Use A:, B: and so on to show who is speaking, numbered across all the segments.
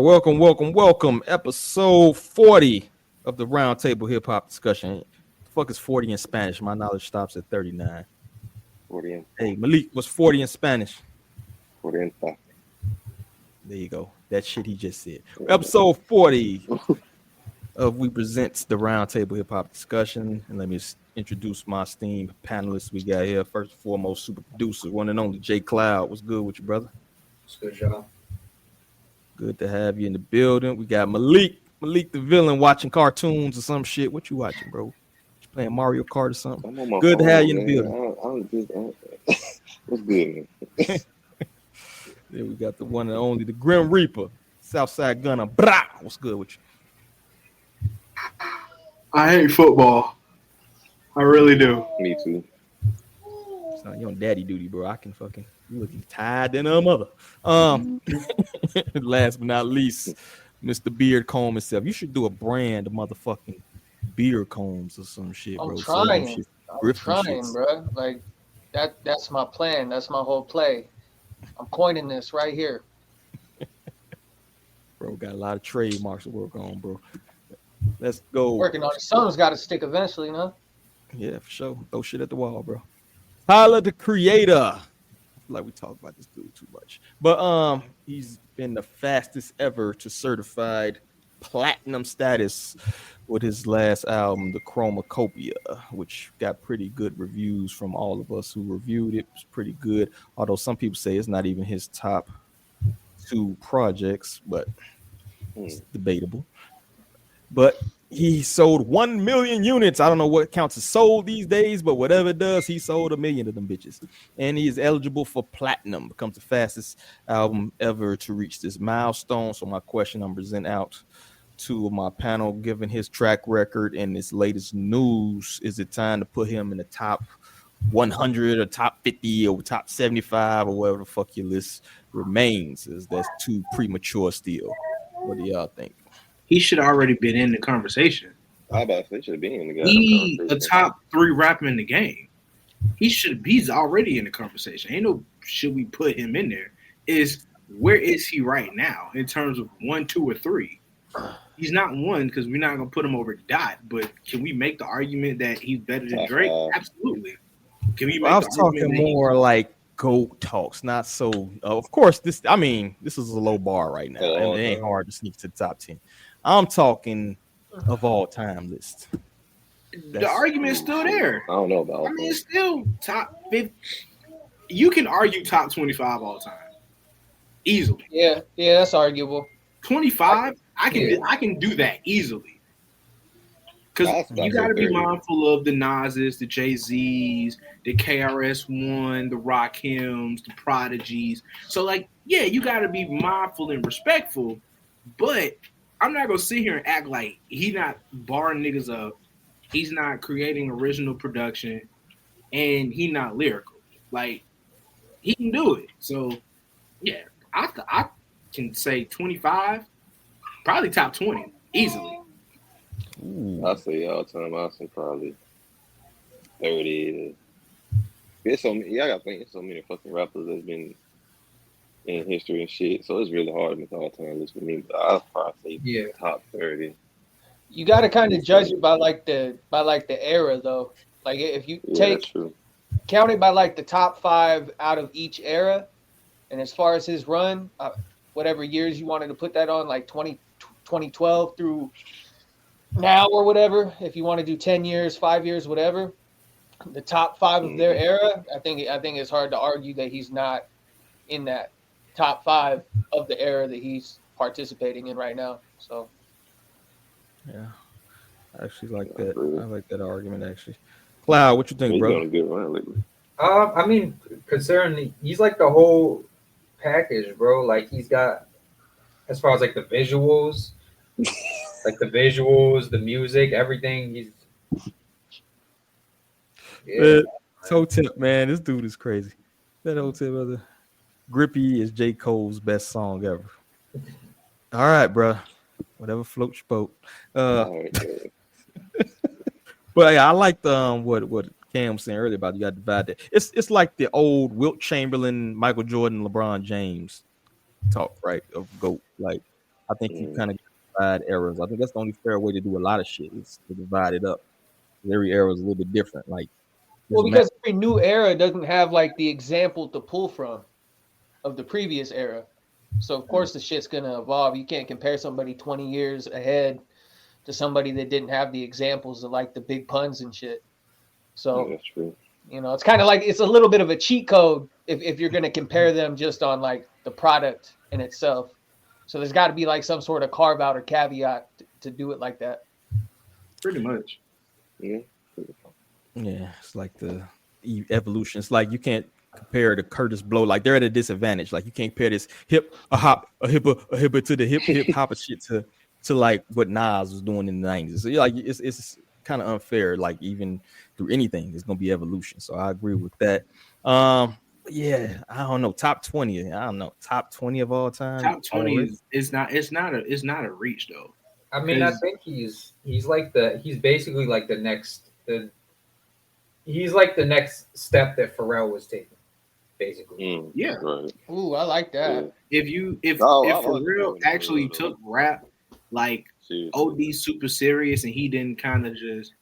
A: welcome. Episode 40 of the Roundtable Hip Hop Discussion. The fuck is 40 in Spanish? My knowledge stops at 39.
B: 40 in
A: Hey, Malik, what's 40 in Spanish?
B: 40 in Spanish.
A: There you go. That shit he just said. Episode 40 of We Presents the Roundtable Hip Hop Discussion. And let me introduce my esteemed panelists we got here. First and foremost, super producer, one and only Jay Cloud. What's good with you, brother?
C: What's good, y'all?
A: Good to have you in the building. We got Malik the villain, watching cartoons or some shit. What you watching, bro? You playing Mario Kart or something? Good to have you in the building.
B: What's good, man?
A: Then we got the one and only, the Grim Reaper, Southside Gunner. Brah! What's good with you?
C: I hate football. I really do.
B: Me too.
A: So you on daddy duty, bro. I can fucking, you looking tired than a mother. Last but not least, Mr. Beard Comb himself. You should do a brand of motherfucking beard combs or some shit, bro.
D: I'm trying, bro. Like that's my plan. That's my whole play. I'm coining this right here.
A: Bro, got a lot of trademarks to work on, bro. Let's go.
D: Working on it. Something's got to stick eventually, you know?
A: Yeah, for sure. Throw shit at the wall, bro. Tyler, the Creator. I feel like we talk about this dude too much. But he's been the fastest ever to certified platinum status with his last album, the Chromakopia, which got pretty good reviews from all of us who reviewed it. It was pretty good, although some people say it's not even his top two projects, but it's debatable. But he sold 1 million units. I don't know what counts as sold these days, but whatever it does, he sold 1 million of them bitches. And he is eligible for platinum, becomes the fastest album ever to reach this milestone. So my question I'm presenting out to my panel, given his track record and his latest news, is it time to put him in the top 100 or top 50 or top 75 or whatever the fuck your list remains? Is that's too premature still? What do y'all think?
C: He should have already been in the conversation.
B: I about to say should have been in the game.
C: He a top 3 rapper in the game. He's already in the conversation. Ain't no should we put him in there. Is where is he right now in terms of 1, 2, or 3? He's not 1 because we're not gonna put him over Dot. But can we make the argument that he's better than Drake? Absolutely. Can we?
A: I was talking more like GOAT talks, not so. Of course, this is a low bar right now, and it ain't hard to sneak to the top 10. I'm talking of all time list.
C: The argument's still there.
B: I don't know about.
C: I mean, it's still top 50. You can argue top 25 all time, easily.
D: Yeah, that's arguable.
C: 25, I can do that easily. Because you got to be mindful of the Nas's, the Jay-Z's, the KRS-One, the Rakims, the Prodigies. So, like, yeah, you got to be mindful and respectful, but I'm not going to sit here and act like he not barring niggas up, he's not creating original production, and he not lyrical. Like, he can do it. So, yeah, I can say 25, probably top 20, easily.
B: I say all time. I say probably 30. There's so many. Yeah, I got to think. There's so many fucking rappers that's been in history and shit. So it's really hard to make all time list for me. But I'll probably say top 30.
D: You got to kind of judge it by the era though. Like if you count it by like the top 5 out of each era, and as far as his run, whatever years you wanted to put that on, like 2012 through now or whatever, if you want to do 10 years, 5 years, whatever, the top 5 of their era, I think it's hard to argue that he's not in that top 5 of the era that he's participating in right now. So
A: yeah, I actually like that. I like that argument actually. Cloud, what you think, bro?
E: I mean, considering he's like the whole package, bro. Like he's got, as far as like the visuals, the music, everything. He's
A: Toe-Tip, man, this dude is crazy. That Toe-Tip other Grippy is J. Cole's best song ever. All right, bro. Whatever floats your boat. But yeah, I like the what Cam was saying earlier about you got to divide that. It's like the old Wilt Chamberlain, Michael Jordan, LeBron James talk, right? Of GOAT. Like I think you kind of divide eras. I think that's the only fair way to do a lot of shit is to divide it up. Every era is a little bit different. Like,
D: well, because every new era doesn't have like the example to pull from of the previous era. So of course the shit's gonna evolve. You can't compare somebody 20 years ahead to somebody that didn't have the examples of like the big puns and shit. So
B: that's true.
D: You know, it's kind of like it's a little bit of a cheat code if you're gonna compare them just on like the product in itself. So there's got to be like some sort of carve out or caveat to do it like that.
C: Pretty much.
B: Yeah.
A: Yeah, it's like the evolution. It's like you can't compare the Curtis Blow. Like they're at a disadvantage. Like you can't compare this a hipper to the hip hop shit to like what Nas was doing in the 90s. So like it's kind of unfair. Like even through anything, there's gonna be evolution. So I agree with that. Yeah, I don't know. Top 20. I don't know. Top 20 of all time.
C: Top 20 is not a reach though.
E: I mean, I think he's basically like the next step that Pharrell was taking, basically.
C: Yeah.
B: Right.
D: Ooh, I like that.
C: Yeah. If Pharrell actually took rap like OD super serious and he didn't kind of just,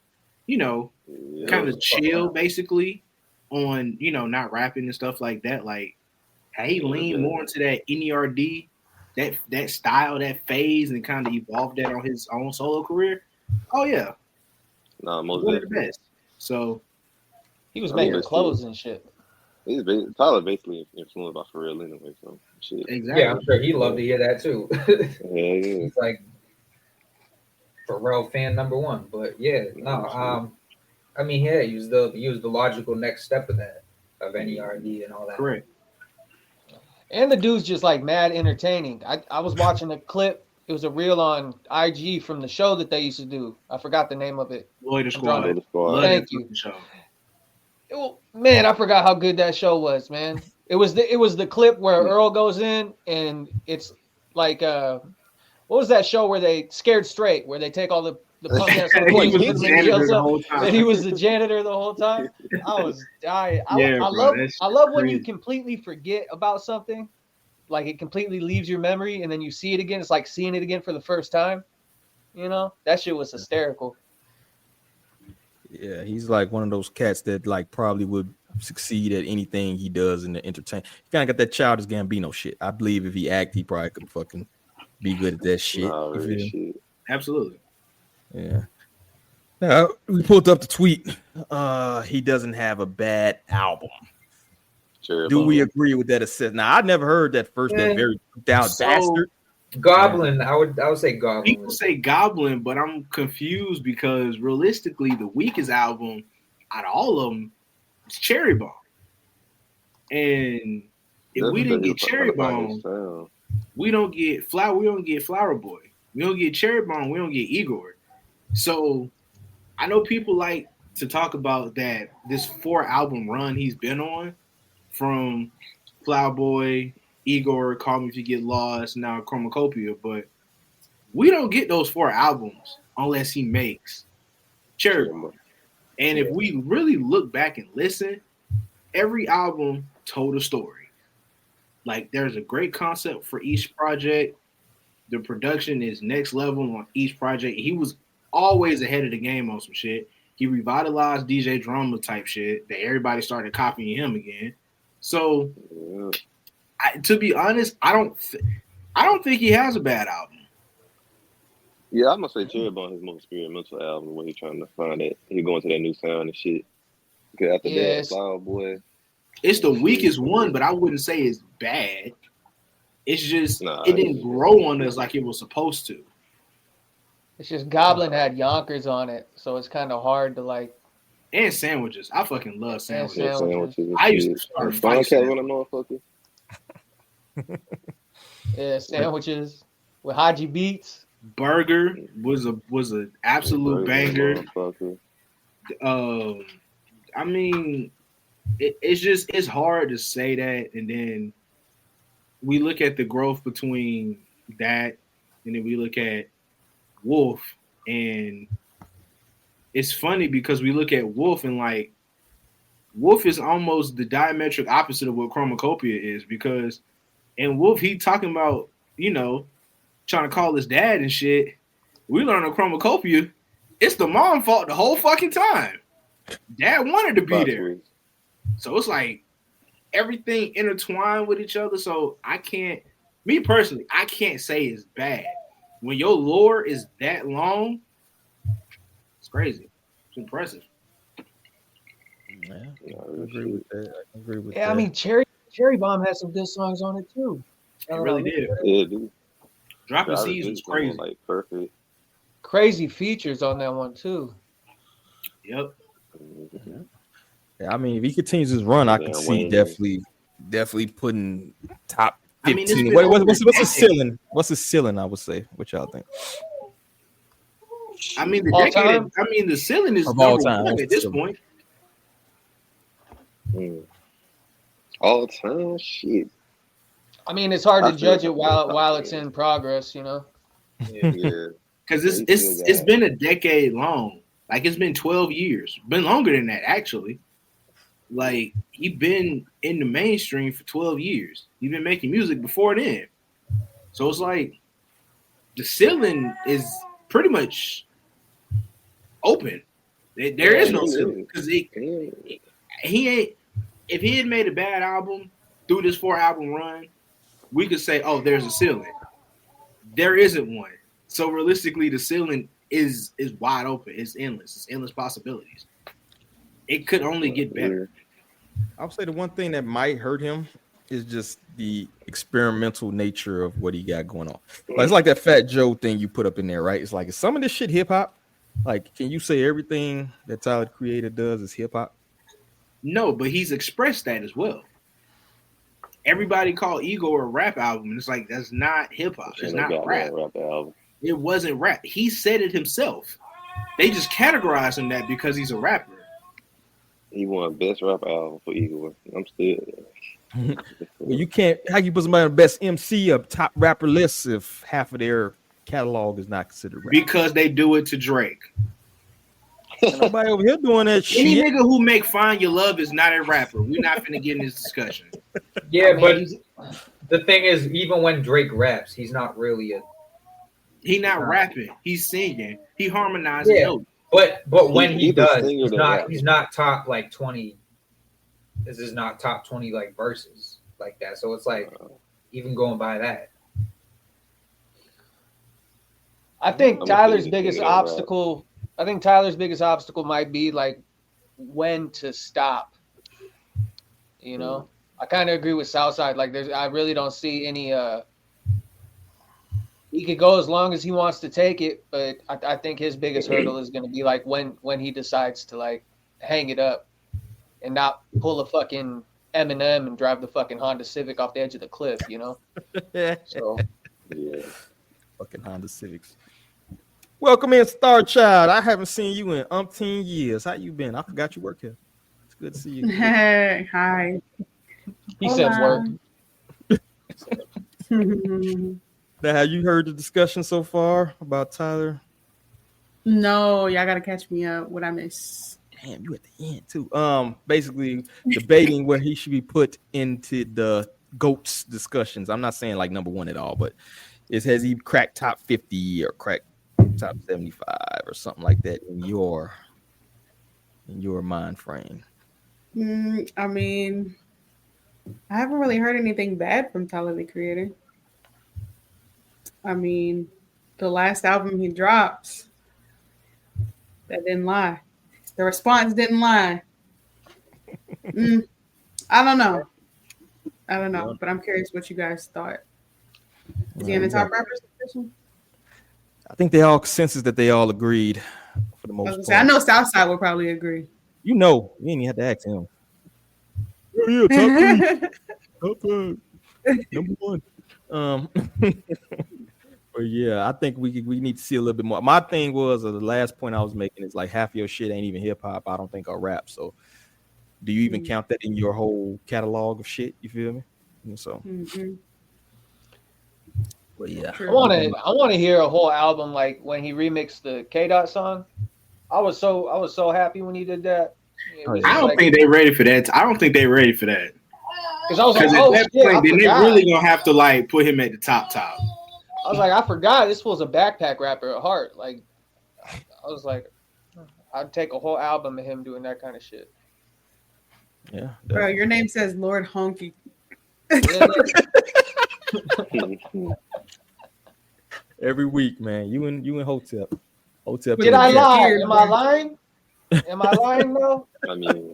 C: kind of chill basically on, not rapping and stuff like that. Like, he leaned more into that NERD, that style, that phase, and kind of evolved that on his own solo career. Oh yeah, one of the best. So
D: he was making clothes and shit.
B: Tyler basically influenced by Pharrell anyway. So shit.
C: Exactly.
E: Yeah, I'm sure he loved to hear that too.
B: Yeah.
E: He's like Pharrell fan number one. But yeah, no. I mean, yeah, he was the logical next step of that, of NERD and all that.
C: Correct.
D: And the dude's just like mad entertaining. I was watching a clip. It was a reel on IG from the show that they used to do. I forgot the name of it.
C: Lloyd Squad.
D: Thank you. Man, I forgot how good that show was, man. It was the clip where Earl goes in and it's like what was that show where they Scared Straight, where they take all the punk ass employees and he was the janitor the whole time. I was dying. I love when you completely forget about something, like it completely leaves your memory, and then you see it again. It's like seeing it again for the first time. That shit was hysterical.
A: Yeah, he's like one of those cats that like probably would succeed at anything he does in the entertainment. He kind of got that Childish Gambino shit. I believe if he act, he probably could fucking be good at that shit.
B: Shit.
C: Absolutely.
A: Yeah. Now we pulled up the tweet. He doesn't have a bad album. Do we agree with that assessment? Now I never heard that first. That very down bastard.
E: Goblin, I would say Goblin.
C: People say Goblin, but I'm confused because realistically, the weakest album out of all of them is Cherry Bomb. And if we didn't get Cherry Bomb, we don't get Flower. We don't get Flower Boy. We don't get Cherry Bomb. We don't get Igor. So I know people like to talk about that this 4-album run he's been on, from Flower Boy, Igor, Call Me If You Get Lost, now Chromakopia, but we don't get those 4 albums unless he makes Cherry Bomb. And if we really look back and listen, every album told a story. Like, there's a great concept for each project. The production is next level on each project. He was always ahead of the game on some shit. He revitalized DJ Drama type shit that everybody started copying him again. So, to be honest, I don't think he has a bad album.
B: Yeah, I'm gonna say Cherry Bomb is his most experimental album when he's trying to find that he going to that new sound and shit. Because after that, Flower Boy,
C: it's the weakest one, but I wouldn't say it's bad. It's just it didn't grow on us like it was supposed to.
D: It's just Goblin had Yonkers on it, so it's kind of hard to like.
C: And Sandwiches. I fucking love Sandwiches.
B: Sandwiches.
C: I used to start fights.
D: Yeah, Sandwiches with Haji Beats.
C: Burger was an absolute banger. I mean, it's hard to say that, and then we look at the growth between that, and then we look at Wolf, and it's funny because we look at Wolf and like Wolf is almost the diametric opposite of what Chromakopia is, because in Wolf he talking about trying to call his dad and shit. We learned on Chromakopia, it's the mom fault the whole fucking time. Dad wanted to be there. So it's like everything intertwined with each other. So I can't say it's bad. When your lore is that long, it's crazy. It's impressive.
A: Yeah, I agree with that.
D: Yeah, I mean, Cherry Bomb has some good songs on it too.
C: It really did.
B: Yeah, dude.
C: Dropping Seeds was crazy.
B: Like perfect.
D: Crazy features on that one too.
C: Yep.
A: Yeah, I mean, if he continues his run, I could see definitely putting top 15. What's the ceiling? What's the ceiling? I would say. What y'all think?
C: I mean, the ceiling is number one at this point.
B: All time, shit.
D: I mean, it's hard to judge it while it's in progress, you know.
B: Yeah.
C: Because it's been a decade long. Like, it's been 12 years. Been longer than that, actually. Like, he been in the mainstream for 12 years. He been making music before then. So it's like the ceiling is pretty much open. There is no ceiling. Because he ain't. If he had made a bad album through this 4-album run, we could say, oh, there's a ceiling. There isn't one. So realistically, the ceiling is wide open. It's endless. It's endless possibilities. It could only get better.
A: I would say the one thing that might hurt him is just the experimental nature of what he got going on. Like, it's like that Fat Joe thing you put up in there, right? It's like, is some of this shit hip hop? Like, can you say everything that Tyler the Creator does is hip hop?
C: No, but he's expressed that as well. Everybody called Ego a rap album, and it's like, that's not hip hop. It's not rap.
B: Album.
C: It wasn't rap. He said it himself. They just categorized him that because he's a rapper.
B: He won best rap album for Ego. I'm still there.
A: Well, you can't. How you put somebody on the best MC or top rapper list if half of their catalog is not considered rap?
C: Because they do it to Drake.
A: Ain't nobody over here doing that shit.
C: Any nigga who make Find Your Love is not a rapper. We're not finna get in this discussion.
E: Yeah, but the thing is, even when Drake raps, he's not really
C: He not rapping. He's singing. He harmonizing.
E: Yeah, but when he does, he's not top like 20. This is not top 20 like verses like that. So it's like even going by that.
D: I think Tyler's biggest obstacle might be like when to stop. You know, I kind of agree with Southside. Like, I really don't see any. He could go as long as he wants to take it, but I think his biggest hurdle is going to be like when he decides to like hang it up and not pull a fucking Eminem and drive the fucking Honda Civic off the edge of the cliff. You know. So
B: yeah,
A: fucking Honda Civics. Welcome in, Star Child. I haven't seen you in umpteen years. How you been? I forgot you work here. It's good to see you.
F: Hey, hi.
D: He said work.
A: Now, have you heard the discussion so far about Tyler?
F: No, y'all gotta catch me up. What I miss?
A: Damn, you at the end too. Basically debating where he should be put into the GOATs discussions. I'm not saying like number one at all, but has he cracked top 50 or cracked top 75 or something like that in your mind frame?
F: I mean, I haven't really heard anything bad from Tyler the Creator. I mean, the last album he dropped, that didn't lie. The response didn't lie. I don't know, but I'm curious what you guys thought. Is he in the top rappers discussion?
A: I think they all consensus that they all agreed for the most part.
F: I know Southside will probably agree.
A: You know, you ain't even have to ask him. Yeah, top three. Number one. But yeah, I think we need to see a little bit more. My thing was, the last point I was making is like half your shit ain't even hip hop. I don't think, or rap. So, do you even count that in your whole catalog of shit? You feel me? And so, but yeah,
D: I want to hear a whole album like when he remixed the K-Dot song. I was so happy when he did that.
C: I don't think they're ready for that. I don't think they're ready for that.
D: Because I was like,
C: at that point, then they're really gonna have to like put him at the top.
D: was like, I forgot this was a backpack rapper at heart. Like, I was like, I'd take a whole album of him doing that kind of shit.
A: Yeah,
F: bro, your name says Lord Honky.
A: Every week, man. You and Hotep.
D: Did I lie? Am I lying? Am I lying though?
B: I mean,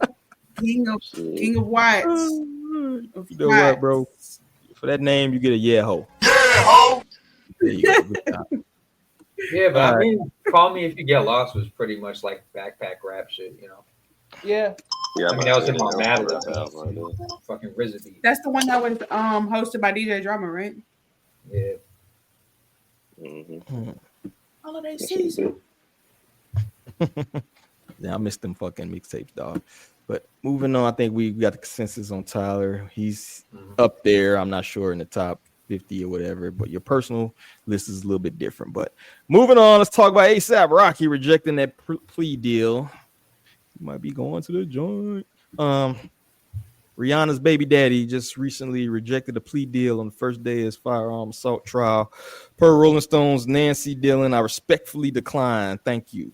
F: King of Whites.
A: You know what, bro? For that name, you get a yeah ho.
G: Yeah ho.
A: There you go. Good job.
E: Yeah, but I mean, Call Me If You Get Lost was pretty much like backpack rap shit, you know.
D: Yeah.
B: Yeah,
E: I mean, that was him on Mad fucking RZA beat.
F: That's the one that was hosted by DJ Drama, right?
E: Yeah.
B: Mm-hmm.
F: Holiday season.
A: Yeah, I missed them fucking mixtapes, dog. But moving on, I think we got the consensus on Tyler. He's up there. I'm not sure in the top 50 or whatever, but your personal list is a little bit different. But moving on, let's talk about ASAP Rocky rejecting that plea deal. He might be going to the joint. Rihanna's baby daddy just recently rejected a plea deal on the first day of his firearm assault trial. Per Rolling Stone's Nancy Dillon, I respectfully decline. Thank you.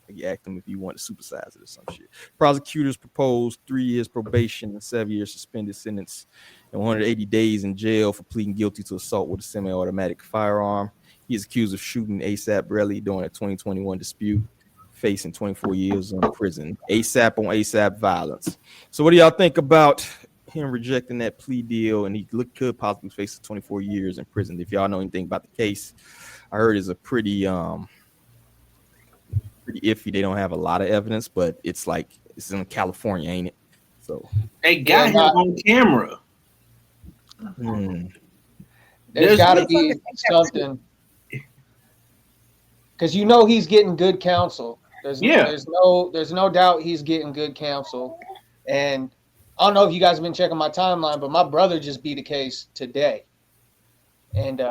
A: You asked him if you want to supersize it or some shit. Prosecutors proposed 3 years probation and 7 years suspended sentence and 180 days in jail for pleading guilty to assault with a semi-automatic firearm. He is accused of shooting ASAP Rocky during a 2021 dispute, facing 24 years in prison. ASAP on ASAP violence. So what do y'all think about him rejecting that plea deal? And he could possibly face 24 years in prison. If y'all know anything about the case, I heard it's a pretty iffy. They don't have a lot of evidence, but it's in California, ain't it? So
C: they got him on camera.
D: There's got to be something, because he's getting good counsel. There's no doubt he's getting good counsel. And I don't know if you guys have been checking my timeline, but my brother just beat a case today, and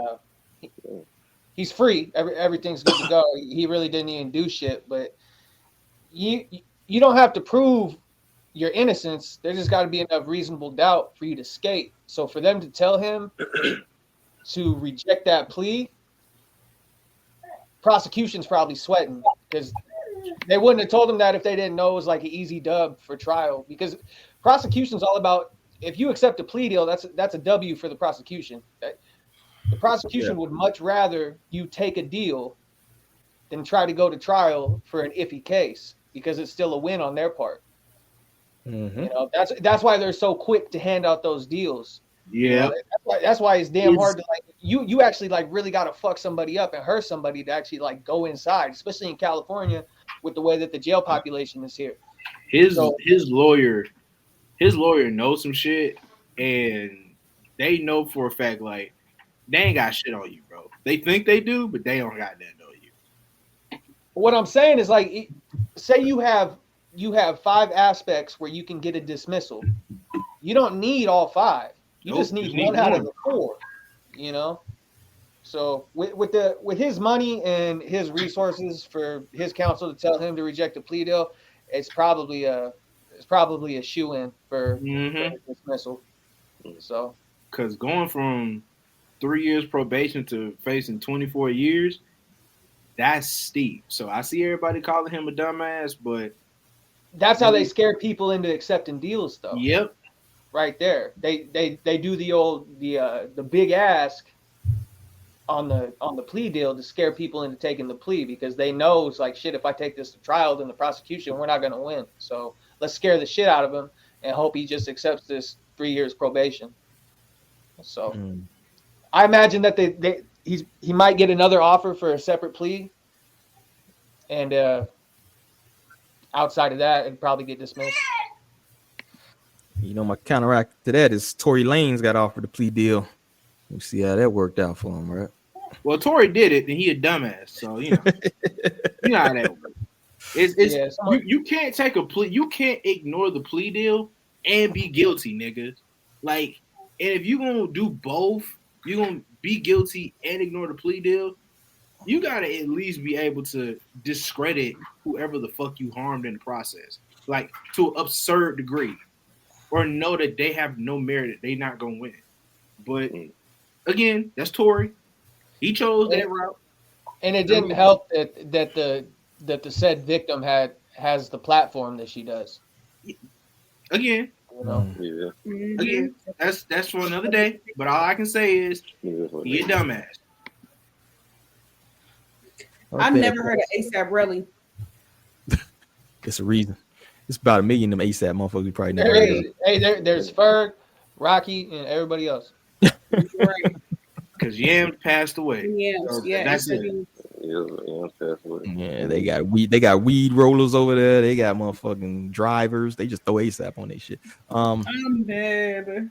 D: he's free. Everything's good to go. He really didn't even do shit. But you don't have to prove your innocence. There just got to be enough reasonable doubt for you to skate. So for them to tell him to reject that plea, prosecution's probably sweating, because they wouldn't have told him that if they didn't know it was like an easy dub for trial. Because prosecution's all about, if you accept a plea deal, that's a W for the prosecution. The prosecution would much rather you take a deal than try to go to trial for an iffy case, because it's still a win on their part. That's why they're so quick to hand out those deals.
C: Yeah,
D: that's why it's damn hard to you actually really got to fuck somebody up and hurt somebody to actually go inside, especially in California with the way that the jail population is here.
C: His lawyer knows some shit, and they know for a fact they ain't got shit on you, bro. They think they do, but they don't got nothing on you.
D: What I'm saying is, say you have 5 aspects where you can get a dismissal. You don't need all 5. You just need one out of the 4. So with his money and his resources for his counsel to tell him to reject a plea deal, it's probably a shoe-in for dismissal. So,
C: because going from 3 years probation to facing 24 years, that's steep. So I see everybody calling him a dumbass, but
D: that's how they scare people into accepting deals, though.
C: Yep.
D: Right there. They do the big ask on the plea deal to scare people into taking the plea, because they know it's shit, if I take this to trial, then the prosecution, we're not going to win. So let's scare the shit out of him and hope he just accepts this 3 years probation. So I imagine that he might get another offer for a separate plea, and outside of that, it'd probably get dismissed.
A: My counteract to that is Tory Lanez got offered a plea deal. We see how that worked out for him, right?
C: Well, Tory did it, and he a dumbass, so you know how that works. You can't take a plea. You can't ignore the plea deal and be guilty, nigga. And if you gonna do both, you gonna be guilty and ignore the plea deal. You gotta at least be able to discredit whoever the fuck you harmed in the process, to an absurd degree, or know that they have no merit, that they not gonna win. But again, that's Tory. He chose that route,
D: and it didn't help that the said victim has the platform that she does.
C: Again,
D: you know.
F: Mm-hmm.
C: Again, that's for another day. But all I can say is, he a dumbass.
F: I've never heard of ASAP Rocky.
A: It's a reason. It's about 1 million of them ASAP motherfuckers. We probably never heard of.
D: Hey, there's Ferg, Rocky, and everybody else.
F: Right.
C: Because Yams passed away. That's it.
A: Yeah, they got weed. They got weed rollers over there. They got motherfucking drivers. They just throw ASAP on their shit.
F: I'm dead.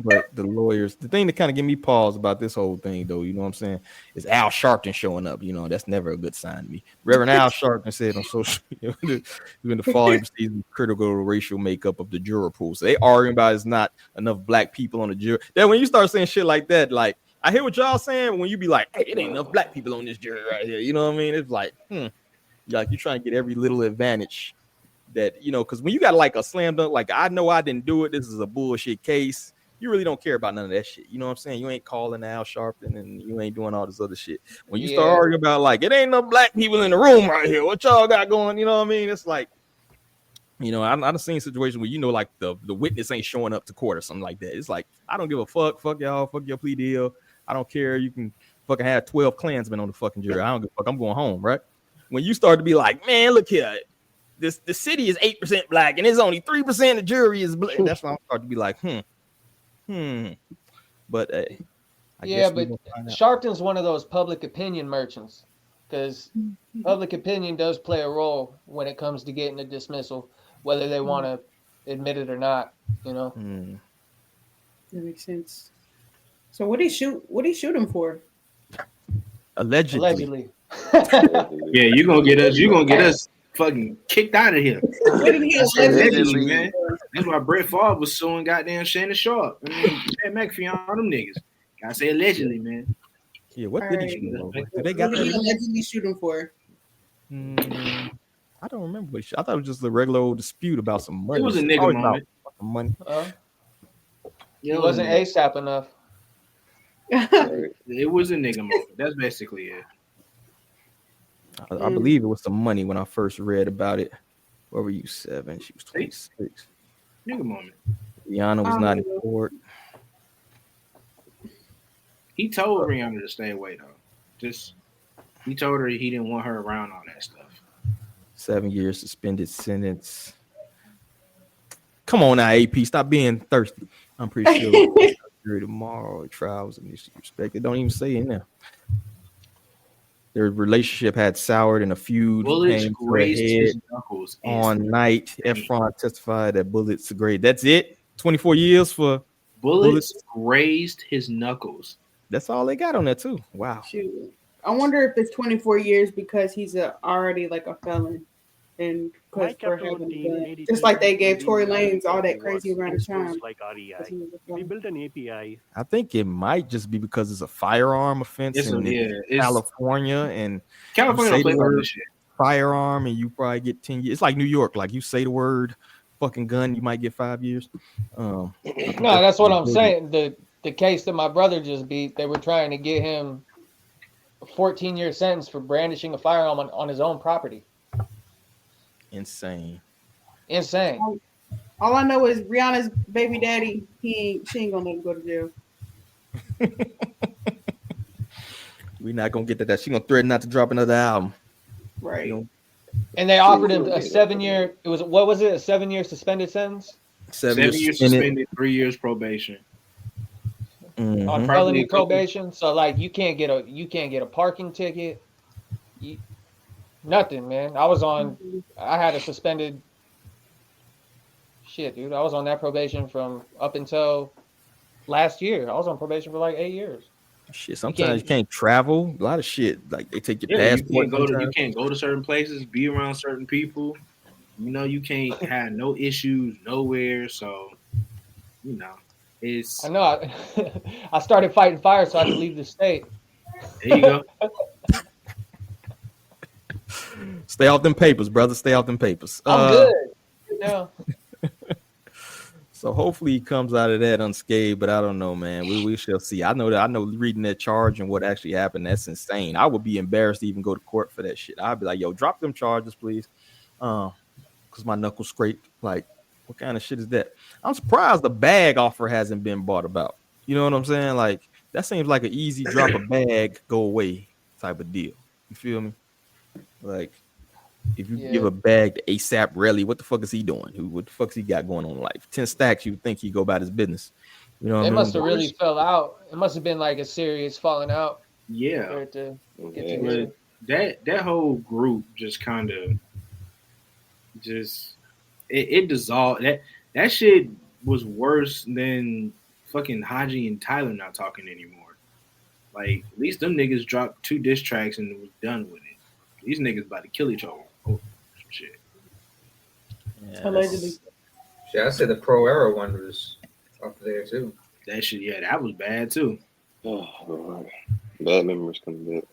A: But the lawyers, the thing that kind of give me pause about this whole thing, though, you know what I'm saying, is Al Sharpton showing up. You know, that's never a good sign to me. Reverend Al Sharpton said on social media, when the following proceedings critical to racial makeup of the juror pool. So they arguing about it's not enough black people on the jury. Then when you start saying shit like that, like I hear what y'all saying when you be like, hey, it ain't enough black people on this jury right here. You know what I mean? It's like, like you're trying to get every little advantage that, you know, because when you got like a slam dunk, like I know I didn't do it. This is a bullshit case. You really don't care about none of that shit. You know what I'm saying? You ain't calling Al Sharpton and you ain't doing all this other shit. When you start arguing about like it ain't no black people in the room right here, what y'all got going? You know what I mean? It's like, you know, I've seen situations where, you know, like the witness ain't showing up to court or something like that. It's like, I don't give a fuck. Fuck y'all. Fuck your plea deal. I don't care. You can fucking have 12 Klansmen on the fucking jury. I don't give a fuck. I'm going home, right? When you start to be like, man, look here. The city is 8% black and it's only 3% of the jury is black. That's when I start to be like, But I guess
D: but Sharpton's one of those public opinion merchants, because public opinion does play a role when it comes to getting a dismissal, whether they want to admit it or not. You know,
F: that makes sense. So what did he shoot him for?
A: Allegedly.
C: Yeah, you gonna get us fucking kicked out of here.
F: What did he allegedly,
C: man? That's why Brett Favre was suing goddamn Shannon Sharp. I mean, Pat McAfee, all them niggas. Gotta say allegedly, man.
A: Yeah, what did he shoot him for?
F: What did he allegedly shoot him for?
A: I don't remember what I thought it was just a regular old dispute about some money.
C: It was a nigga moment.
A: Money.
D: It wasn't ASAP enough.
C: It was a nigga moment. That's basically it.
A: I believe it was some money when I first read about it. Where were you? 7? She was 26.
C: Nigga moment.
A: Rihanna was not in court.
C: He told Rihanna to stay away though. He told her he didn't want her around all that stuff.
A: 7 years suspended sentence. Come on now, AP. Stop being thirsty. I'm pretty sure tomorrow trial was initially respected. Don't even say in there. Their relationship had soured and a feud
C: bullets grazed his knuckles
A: on night. Efron testified that bullets grazed. That's it. 24 years for
C: bullets grazed his knuckles.
A: That's all they got on that too. Wow.
F: Shoot. I wonder if it's 24 years because he's already like a felon, and because for having a gun, just like they gave Tory Lanez all that crazy amount of time.
G: Like REI. We built an API.
A: I think it might just be because it's a firearm offense in California, and
C: California don't play this shit.
A: Firearm, and you probably get 10 years. It's like New York. Like you say the word fucking gun, you might get 5 years.
D: No, that's what I'm saying. The case that my brother just beat, they were trying to get him a 14-year sentence for brandishing a firearm on his own property.
A: Insane.
F: All I know is Rihanna's baby daddy, she ain't gonna let him go to jail.
A: We're not gonna get to that. She's gonna threaten not to drop another album.
F: Right.
A: You know?
D: And they offered him a 7-year, a 7-year suspended sentence?
C: 7 years suspended, 3 years probation.
D: On felony probation. So like you can't get a parking ticket. Nothing, man. I had a suspended shit, dude. I was on that probation from up until last year. I was on probation for like 8 years.
A: Shit, sometimes you can't travel. A lot of shit. Like they take your passport.
C: You can't go to certain places, be around certain people. You know, you can't have no issues nowhere. So, you know,
D: I know. I started fighting fire so I could leave the state.
C: There you go.
A: Stay off them papers, brother. Stay off them papers.
D: I'm good. No.
A: So hopefully he comes out of that unscathed, but I don't know, man. We shall see. I know reading that charge and what actually happened, that's insane. I would be embarrassed to even go to court for that shit. I'd be like, yo, drop them charges, please. Because my knuckle scraped. Like, what kind of shit is that? I'm surprised the bag offer hasn't been bought about. You know what I'm saying? Like, that seems like an easy drop a bag, go away type of deal. You feel me? Like, if you give a bag to ASAP Rally, what the fuck is he doing? What the fuck's he got going on in life? 10 stacks, you would think he go about his business. You know what I mean?
D: They must have really fell out. It must have been like a serious falling out.
C: Yeah. That whole group just kind of it dissolved. That shit was worse than fucking Haji and Tyler not talking anymore. Like, at least them niggas dropped 2 diss tracks and was done with it. These niggas about to kill each other. Oh, shit.
F: Allegedly.
E: Yeah, I said the Pro Era one was up there too.
C: That shit, yeah, that was bad too.
B: Oh, Lord. Bad memories coming back.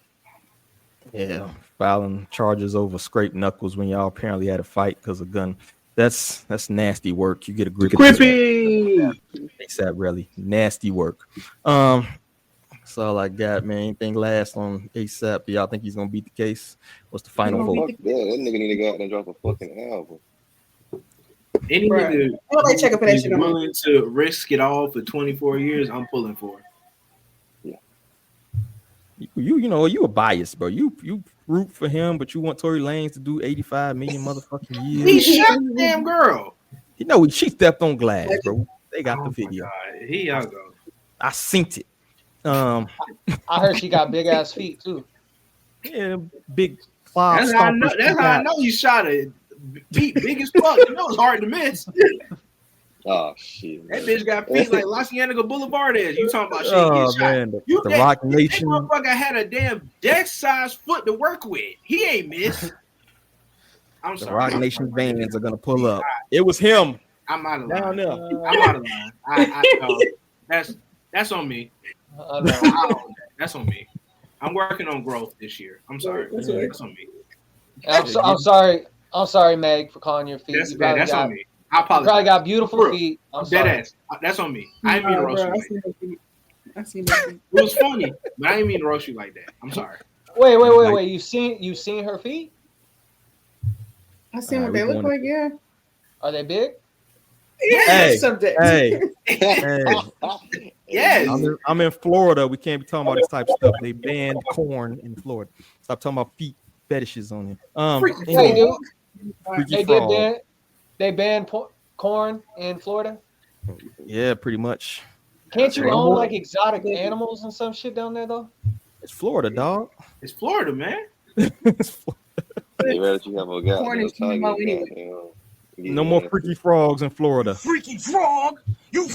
A: Yeah, filing charges over scraped knuckles when y'all apparently had a fight because of gun. That's nasty work. You get a grip.
C: Grippy.
A: ASAP Rally. Nasty work. That's all I got, man. Anything last on ASAP? Do y'all think he's gonna beat the case? What's the final vote?
B: Fuck that nigga need to go out and drop a fucking album.
C: Any nigga who's willing to risk it all for 24 years, I'm pulling for.
B: Yeah.
A: You know you a bias, bro. You root for him, but you want Tory Lanez to do 85 million motherfucking years.
C: He shot the damn girl.
A: You know she stepped on glass, bro. They got the video.
C: Here y'all go.
A: I synced it.
D: I heard she got big ass feet too.
A: Yeah, big cloud.
C: That's how I know you shot it. Feet big as fuck. You know it's hard to miss.
B: Oh shit!
C: That bitch got feet like La Cienega Boulevard is. You talking about shit?
A: Oh man, the Rock Nation.
C: That motherfucker had a damn desk-sized foot to work with. He ain't missed. I'm sorry.
A: The Rock Nation vans are gonna pull up. It was him.
C: I'm out of line.
A: Down there.
C: I'm out of line. I that's on me. That's on me. I'm working on growth this year. I'm sorry. That's on me.
D: I'm sorry, Meg, for calling your feet.
C: That's on me. I apologize.
D: You probably got beautiful feet. I'm
C: dead
D: sorry.
C: ass. That's on me. I didn't mean to roast you like that.
F: I seen that.
C: It was funny, but I didn't mean to roast you like that. I'm sorry.
D: Wait. You seen her feet?
F: I seen what they look like. Yeah.
D: Are they big?
F: Yeah. Subject.
A: Hey.
C: Yes.
A: I'm in Florida. We can't be talking about this type of stuff. They banned corn in Florida. Stop talking about feet fetishes on him.
D: They banned corn in Florida.
A: Yeah, pretty much.
D: Can't you own like exotic animals and some shit down there though?
A: It's Florida, dog.
C: It's Florida, man.
B: They rather you have a guy.
F: Corn is
A: No more freaky frogs in Florida.
H: Freaky frog! You a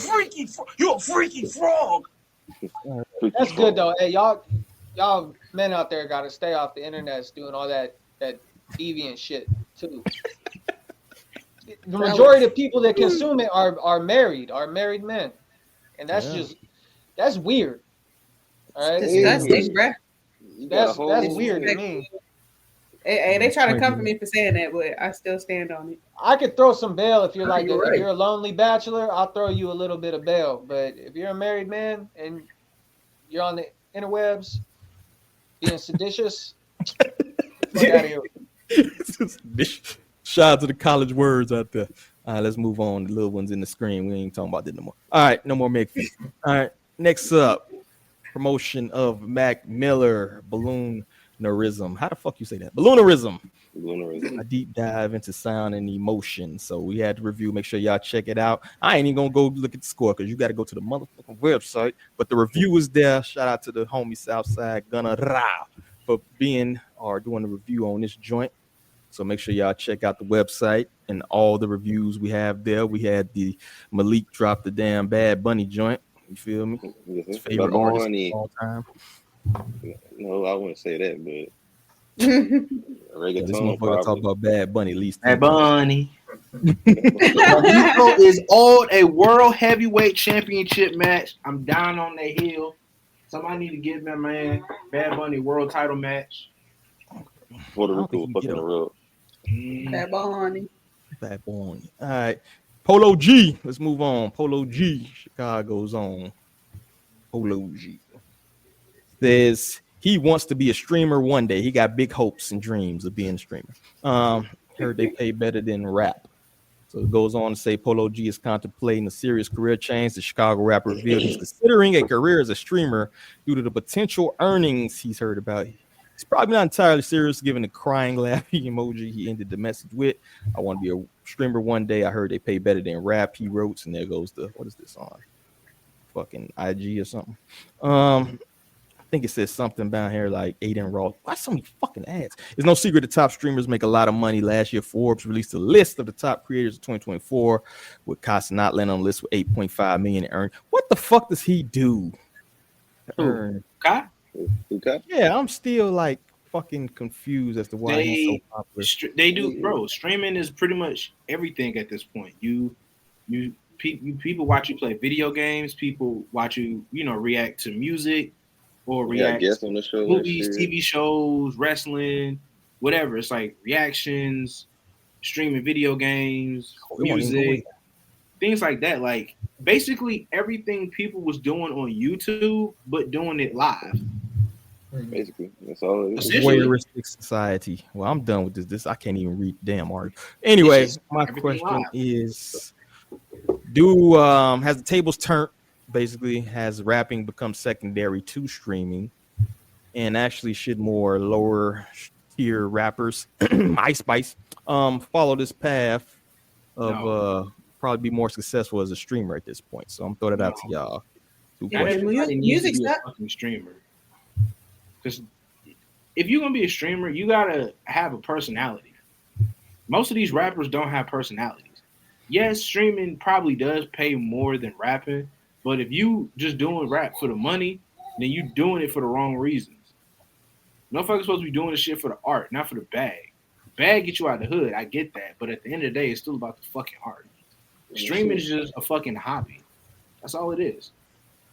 H: freaky frog!
D: That's good though. Hey, y'all men out there got to stay off the internet doing all that deviant shit too. The majority of people that consume it are married men, and that's weird. All right,
F: disgusting, bro.
D: That's weird to me.
F: Hey, they try to comfort me for saying that, but I still stand on it.
D: I could throw some bail if you're if you're a lonely bachelor. I'll throw you a little bit of bail. But if you're a married man and you're on the interwebs being seditious, get out of here.
A: Shout out to the college words out there. All right, let's move on. The little ones in the screen. We ain't talking about that no more. All right, no more Meg. All right, next up, promotion of Mac Miller, Balloonerism. How the fuck you say that? Balloonerism. A deep dive into sound and emotion. So we had to review. Make sure y'all check it out. I ain't even gonna go look at the score because you got to go to the motherfucking website. But the review is there. Shout out to the homie Southside Gunna Ra for being or doing the review on this joint. So make sure y'all check out the website and all the reviews we have there. We had the Malik drop the damn Bad Bunny joint. You feel me? His favorite artist of all time.
B: No, I wouldn't say that, but
A: this motherfucker talk about Bad Bunny at least.
C: Bad Bunny. is owed a world heavyweight championship match. I'm down on the hill. Somebody need to give my man Bad Bunny world title match.
B: Puerto Rico fucking real.
F: Bad Bunny.
A: Bad Bunny. All right. Polo G. Let's move on. Polo G. Chicago's own. Polo G says he wants to be a streamer one day. He got big hopes and dreams of being a streamer. Heard they pay better than rap. So it goes on to say Polo G is contemplating a serious career change. The Chicago rapper revealed he's considering a career as a streamer due to the potential earnings he's heard about. He's probably not entirely serious, given the crying laughing emoji he ended the message with. I want to be a streamer one day. I heard they pay better than rap, he wrote. And there goes the, what is this on? Fucking IG or something. I think it says something down here like Aiden Ross. Why so many fucking ads? It's no secret the top streamers make a lot of money. Last year, Forbes released a list of the top creators of 2024 with Casanat on the list with 8.5 million in earn. What the fuck does he do?
C: Who?
B: Okay.
C: Yeah,
A: I'm still like fucking confused as to why he's so popular.
C: They do, bro. Streaming is pretty much everything at this point. People watch you play video games. People watch you, react to music. Or react
B: on the show,
C: movies, TV shows, wrestling, whatever. It's like reactions, streaming video games, music, things like that. Like basically everything people was doing on YouTube, but doing it live.
B: Basically, that's all it is.
A: Voyeuristic society. Well, I'm done with this. I can't even read damn art. Anyway, my question is: has the tables turned? Basically, has rapping become secondary to streaming, and actually should more lower tier rappers, Ice Spice, follow this path of probably be more successful as a streamer at this point? So I'm throwing it out to y'all.
C: Music's not a fucking streamer. Because if you're gonna be a streamer, you gotta have a personality. Most of these rappers don't have personalities. Yes, streaming probably does pay more than rapping. But if you just doing rap for the money, then you doing it for the wrong reasons. Motherfuckers supposed to be doing this shit for the art, not for the bag. Bag get you out of the hood, I get that. But at the end of the day, it's still about the fucking art. Streaming is just a fucking hobby. That's all it is.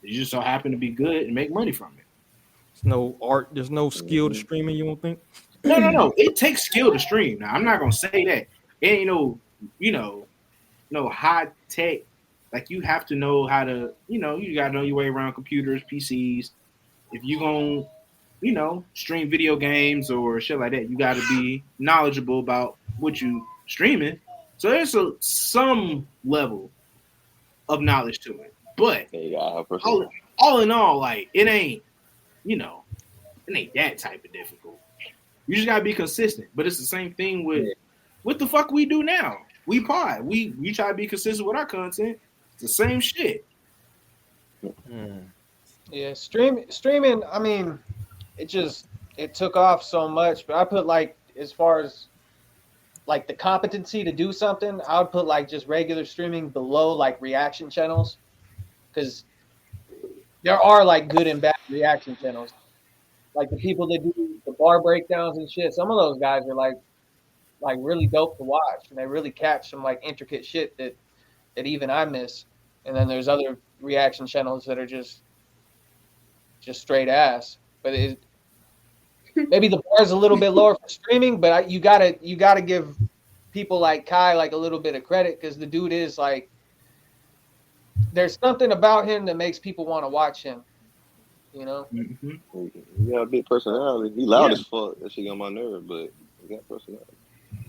C: You just so happen to be good and make money from it.
A: There's no art, there's no skill to streaming, you don't think?
C: No. It takes skill to stream. Now, I'm not gonna say that. It ain't no high tech. Like, you have to know how to, you got to know your way around computers, PCs. If you going to, stream video games or shit like that, you got to be knowledgeable about what you streaming. So there's some level of knowledge to it. But all in all, like, it ain't that type of difficult. You just got to be consistent. But it's the same thing with what the fuck we do now. We pod. We try to be consistent with our content. It's the same shit.
D: Yeah, streaming. I mean, it took off so much. But I put like, as far as like the competency to do something, I would put like just regular streaming below like reaction channels, because there are like good and bad reaction channels. Like the people that do the bar breakdowns and shit. Some of those guys are like really dope to watch, and they really catch some like intricate shit that even I miss. And then there's other reaction channels that are just straight ass. But maybe the bar is a little bit lower for streaming, but you gotta give people like Kai like a little bit of credit, because the dude is like, there's something about him that makes people want to watch him.
B: Mm-hmm. He got a big personality. He loud as fuck. That shit got my nerve, but he got personality.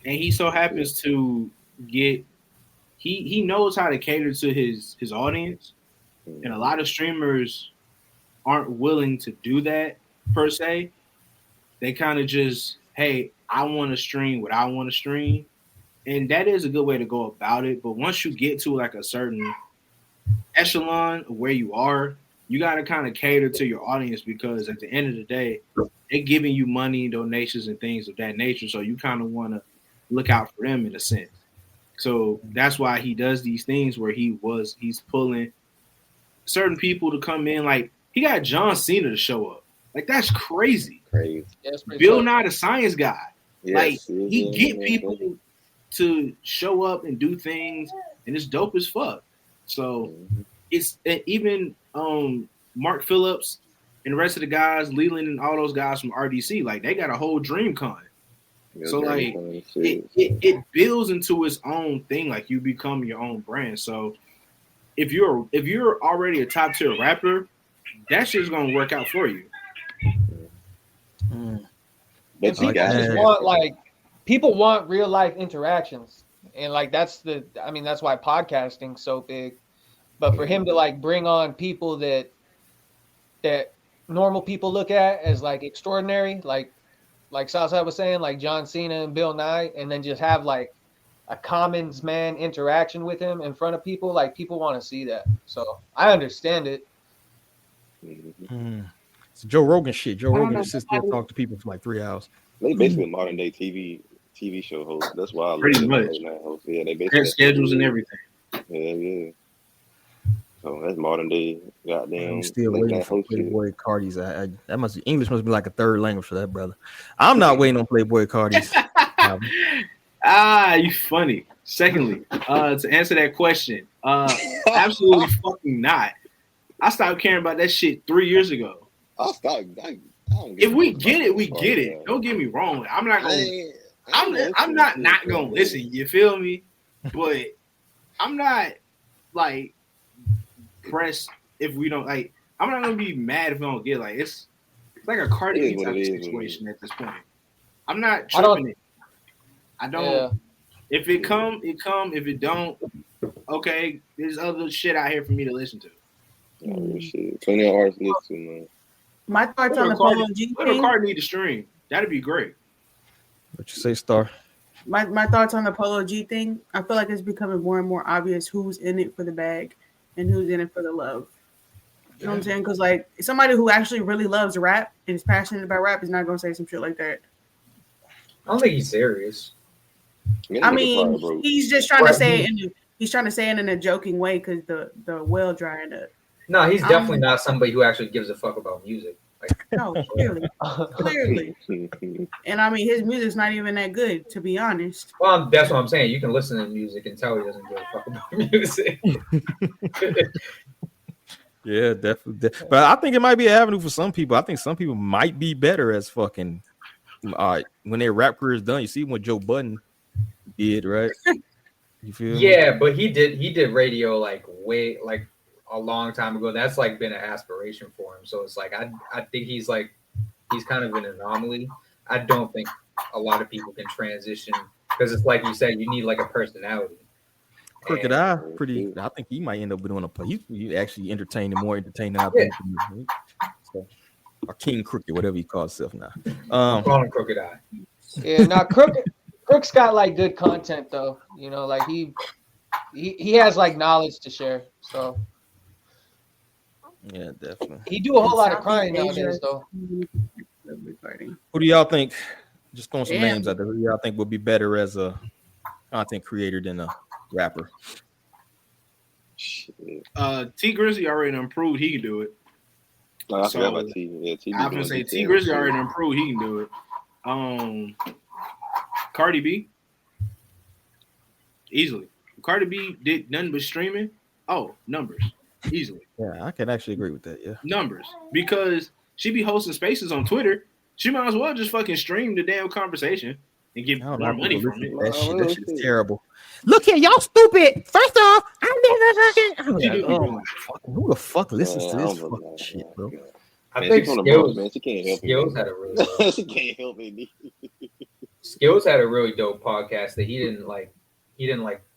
C: And he so happens to get. He knows how to cater to his audience, and a lot of streamers aren't willing to do that per se. They kind of just, hey, I want to stream what I want to stream, and that is a good way to go about it. But once you get to like a certain echelon of where you are, you got to kind of cater to your audience, because at the end of the day, they're giving you money, donations, and things of that nature. So you kind of want to look out for them in a sense. So that's why he does these things where he's pulling certain people to come in. Like, he got John Cena to show up. Like, that's crazy. Bill Nye the Science Guy. Yes, like, he get people to show up and do things, and it's dope as fuck. So it's even Mark Phillips and the rest of the guys, Leland and all those guys from RDC, like, they got a whole dream con. So like it builds into its own thing. Like you become your own brand. So if you're already a top tier rapper, that shit's gonna work out for you.
D: And people just want people want real life interactions, and like that's why podcasting's so big. But for him to like bring on people that normal people look at as like extraordinary, like Southside was saying, like John Cena and Bill Nye, and then just have like a commons man interaction with him in front of people, like people want to see that. So I understand it.
A: It's Joe Rogan shit. Joe Rogan just sits there and talk to people for like 3 hours.
B: They basically modern day TV show hosts. That's why I love
C: pretty much.
B: Yeah, they basically
C: schedules and everything.
B: Yeah. So that's modern day goddamn.
A: I'm still waiting for Playboy Cardi's. That must be English. Must be like a third language for that brother. I'm not waiting on Playboy Cardi's.
C: You funny. Secondly, to answer that question, absolutely fucking not. I stopped caring about that shit 3 years ago. If we get it, we get it. Don't get me wrong. I'm not gonna. I'm not gonna listen. You feel me? But I'm not like pressed if we don't like. I'm not gonna be mad if we don't get like it's like a Cardi B type of situation at this point. I'm not tripping it. I don't. Yeah. If it come, it come. If it don't, okay. There's other shit out here for me to listen to.
B: Oh shit! Plenty of artists listen to, man.
F: My thoughts on the Polo G thing.
C: Let a card need to stream. That'd be great.
A: What you say, Star?
F: My thoughts on the Polo G thing. I feel like it's becoming more and more obvious who's in it for the bag and who's in it for the love. You know what I'm saying? Because like somebody who actually really loves rap and is passionate about rap is not gonna say some shit like that.
E: I don't think he's serious.
F: I mean, he's just trying to say it. He's trying to say it in a joking way because the well drying up.
E: No, he's definitely not somebody who actually gives a fuck about music. Like,
F: no, clearly. And I mean, his music's not even that good, to be honest.
E: Well, that's what I'm saying. You can listen to music and tell he doesn't give a fuck about music.
A: Yeah, definitely. But I think it might be an avenue for some people. I think some people might be better as fucking when their rap career is done. You see what Joe Budden did, right? You feel?
E: Yeah, me? But he did radio like way like a long time ago. That's like been an aspiration for him. So it's like I think he's kind of an anomaly. I don't think a lot of people can transition because it's like you said, you need like a personality.
A: Crooked Eye, I think he might end up doing he actually more entertaining. I think. So, or King Crooked, whatever he calls himself now.
E: Call him Crooked Eye.
D: Yeah, now Crook's got like good content though. You know, like he has like knowledge to share. So
A: yeah, definitely.
D: He do a whole lot of crying nowadays though.
A: Who do y'all think? Just throwing some names out there. Who do y'all think would be better as a content creator than a rapper?
C: T Grizzly already improved. He can do it.
B: I forgot about T. Yeah, T.
C: I was gonna say T Grizzly already improved. He can do it. Cardi B, easily. Cardi B did nothing but streaming. Oh, numbers, easily.
A: Yeah, I can actually agree with that. Yeah,
C: numbers, because she be hosting spaces on Twitter. She might as well just fucking stream the damn conversation and get more money from it.
A: That shit is terrible. Look here, y'all stupid. First off, I'm never fucking. Who the fuck listens to this fucking shit, bro?
E: I think Skills,
B: man. She can't help
E: Skills had a really
B: she can't help it.
E: Skills had a really dope podcast that he didn't like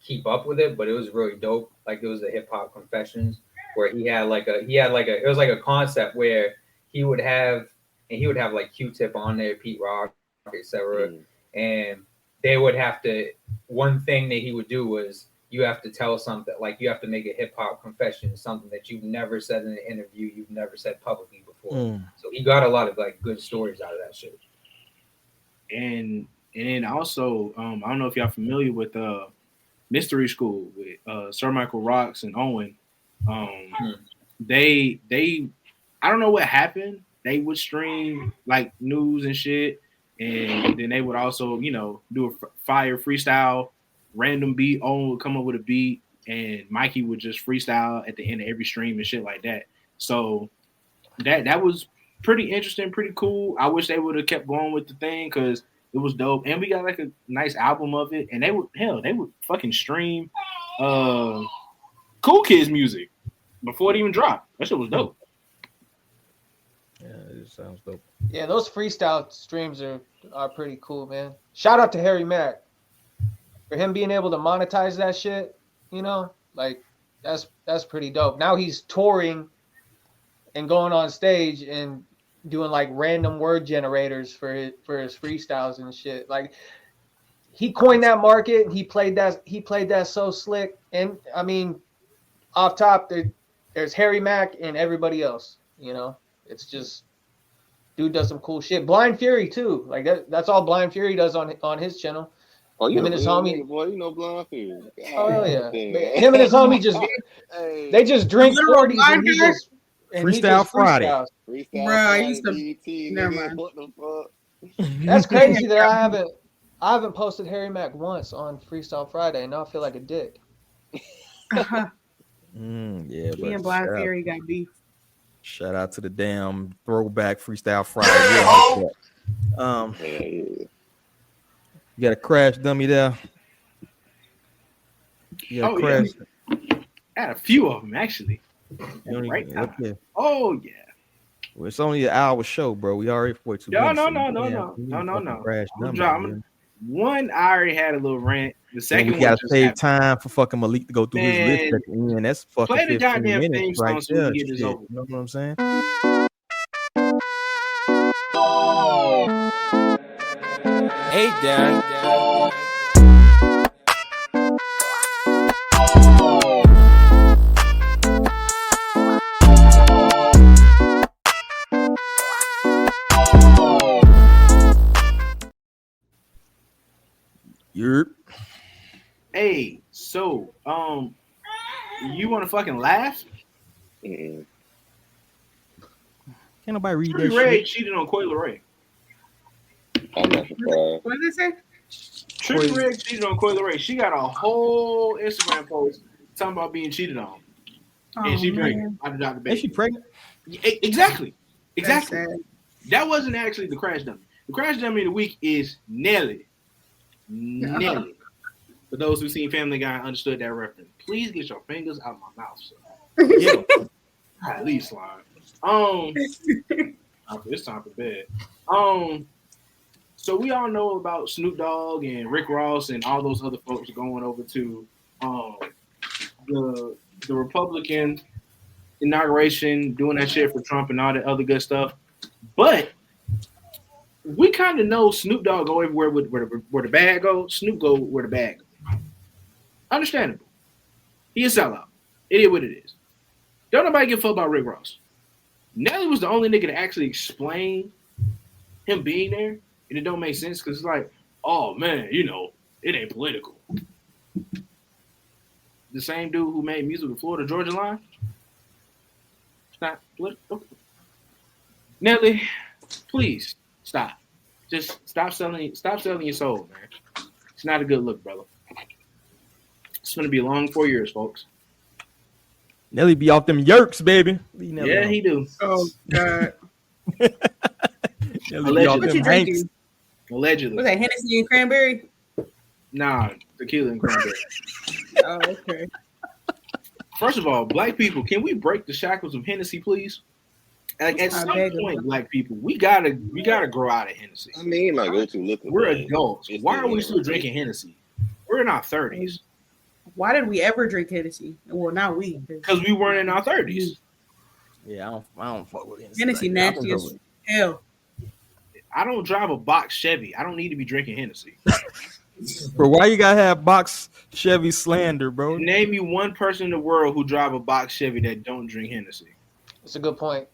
E: keep up with it, but it was really dope. Like it was the Hip Hop Confessions, where it was like a concept where he would have like Q-Tip on there, Pete Rock, etc. And they would have to, one thing that he would do was you have to tell something, like you have to make a hip hop confession, something that you've never said in an interview, you've never said publicly before. So he got a lot of like good stories out of that shit.
C: And then also, I don't know if y'all familiar with Mystery School with Sir Michael Rocks and Owen. They I don't know what happened. They would stream like news and shit, and then they would also, do a fire freestyle, random beat. Owen would come up with a beat, and Mikey would just freestyle at the end of every stream and shit like that. So that was pretty interesting, pretty cool. I wish they would have kept going with the thing because it It was dope, and we got like a nice album of it. And they would fucking stream Cool Kids music before it even dropped. That shit was dope.
A: Yeah, it sounds dope.
D: Yeah, those freestyle streams are pretty cool, man. Shout out to Harry Mack for him being able to monetize that shit. You know, like that's pretty dope. Now he's touring and going on stage and doing like random word generators for his freestyles and shit. Like he coined that market and he played that so slick. And I mean, off top there's Harry Mack and everybody else, you know. It's just dude does some cool shit. Blind Fury too. Like that's all Blind Fury does on his channel.
B: Oh,
D: him and his homie.
B: Boy, you know Blind Fury.
D: Oh yeah. Him and his homie they just drink 40s and he just
A: Freestyle Friday.
F: Bro, I used to. Never mind.
B: What the fuck?
D: That's crazy that I haven't posted Harry Mack once on Freestyle Friday, and now I feel like a dick.
A: Yeah,
F: Me
A: but
F: and Blind Fury got beef.
A: Shout out to the damn throwback Freestyle Friday. You got a crash dummy there.
C: Yeah. I had a few of them actually. Right now.
A: Okay.
C: Oh yeah.
A: Well, it's only an hour show, bro. We already 42 minutes.
C: No. One, I already had a little rant. The second
A: one, we gotta save time for fucking Malik to go through his list at the end. That's fucking
C: play the
A: 15
C: goddamn
A: minutes
C: theme song
A: right
C: so
A: there.
C: we get this over.
A: You know what I'm saying?
H: Hey, Dad.
A: Yep.
C: Hey, so you want to fucking laugh?
B: Mm-hmm.
A: Can't nobody read
C: Tory
A: that
C: Lanez
A: shit.
C: cheated on Coi Leray.
B: I'm not surprised.
F: What did they say?
C: Tory Lanez cheated on Coi Leray. She got a whole Instagram post talking about being cheated on, and she pregnant. I dropped the baby.
A: Is she pregnant?
C: Exactly.
F: That's sad.
C: That wasn't actually the crash dummy. The crash dummy of the week is Nelly. Nelly. For those who've seen Family Guy and understood that reference, please get your fingers out of my mouth. So. Yeah. At least slide. It's time for bed. So we all know about Snoop Dogg and Rick Ross and all those other folks going over to the Republican inauguration, doing that shit for Trump and all that other good stuff. But we kind of know Snoop Dogg go everywhere where the bag goes. Snoop go where the bag goes. Understandable. He a sellout. It is what it is. Don't nobody give a fuck about Rick Ross. Nelly was the only nigga to actually explain him being there, and it don't make sense because it's like, oh man, you know, it ain't political. The same dude who made music with Florida Georgia Line. It's not political. Nelly, please stop. Just stop selling your soul, man. It's not a good look, brother. It's gonna be a long 4 years, folks.
A: Nelly be off them yerks, baby.
C: Yeah, he do.
F: Oh God.
C: Allegedly.
F: What you drinking?
C: Allegedly.
F: Was that Hennessy and cranberry?
C: Nah, tequila and cranberry.
F: Oh, okay.
C: First of all, black people, can we break the shackles of Hennessy, please? Like at some point, black people, we gotta grow out of Hennessy.
B: I mean, my go-to liquor.
C: We're adults. Why are we still drinking Hennessy? We're in our 30s.
F: Why did we ever drink Hennessy? Well, not we.
C: Because we weren't in our 30s.
A: Yeah, I don't fuck with Hennessy.
F: Hennessy nasty as hell.
C: I don't drive a box Chevy. I don't need to be drinking Hennessy.
A: Bro, why you gotta have box Chevy slander, bro?
C: Name me one person in the world who drive a box Chevy that don't drink Hennessy.
D: That's a good point.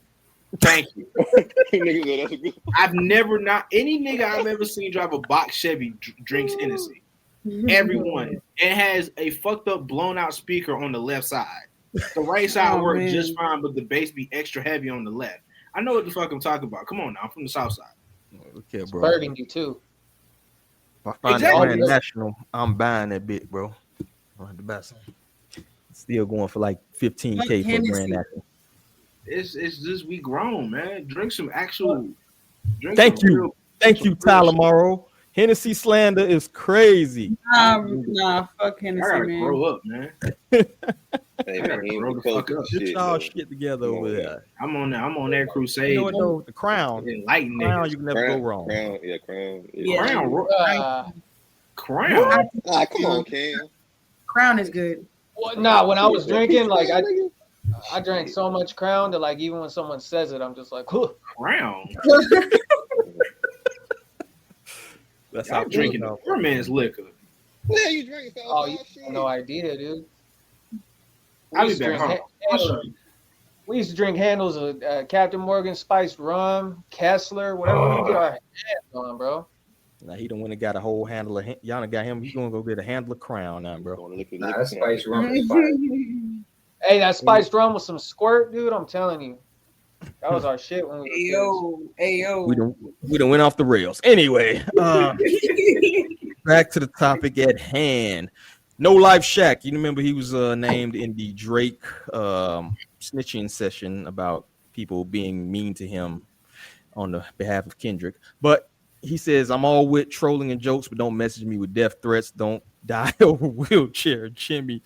C: Thank you. I've never not any nigga I've ever seen drive a box Chevy drinks Hennessy. Everyone. It has a fucked up blown out speaker on the left side. The right side works just fine, but the bass be extra heavy on the left. I know what the fuck I'm talking about. Come on now, I'm from the south side.
A: Okay, bro.
D: Burgundy too.
A: If I find that Grand National, I'm buying that bit, bro. The best. Still going for like $15K for Grand National.
C: It's just we grown, man. Drink some actual.
A: Thank you, Tyler Morrow. Hennessy slander is crazy.
F: Nah, fuck Hennessy,
C: I gotta
F: man.
C: grow up, man.
B: Hey,
C: I gotta
B: man, he
C: grow
B: ain't
C: the
B: close
C: fuck
B: to
C: up.
A: Get
B: shit,
A: y'all
B: though.
A: shit together
B: Come
A: over
B: on,
A: there.
C: I'm on that crusade.
A: You know what though? The crown.
C: Enlighten
A: Crown,
C: niggas.
A: you can never go wrong.
B: Crown.
F: Yeah.
C: Crown.
B: Come on, Cam.
F: Crown is good.
D: Nah, when I was drinking, like I drank so much Crown that like even when someone says it, I'm just like, whew.
C: Crown.
A: That's
C: Y'all
A: how
C: drinking the poor man's liquor.
B: What the hell you drinking?
D: Oh, you have no idea, dude.
C: I'll be back.
D: We used to drink handles of Captain Morgan spiced rum, Kessler, whatever we can get our hands on, bro.
A: Now he don't want to got a whole handle of y'all done got him. He's gonna go get a handle of Crown now, bro.
E: Nah, that spiced rum is fire.
D: Hey, that spiced rum with some squirt, dude. I'm telling you, that was our shit when we were kids.
F: Ayo.
A: We done went off the rails. Anyway, back to the topic at hand. No Life Shaq. You remember he was named in the Drake snitching session about people being mean to him on the behalf of Kendrick. But he says, I'm all with trolling and jokes, but don't message me with death threats. Don't die over wheelchair Jimmy.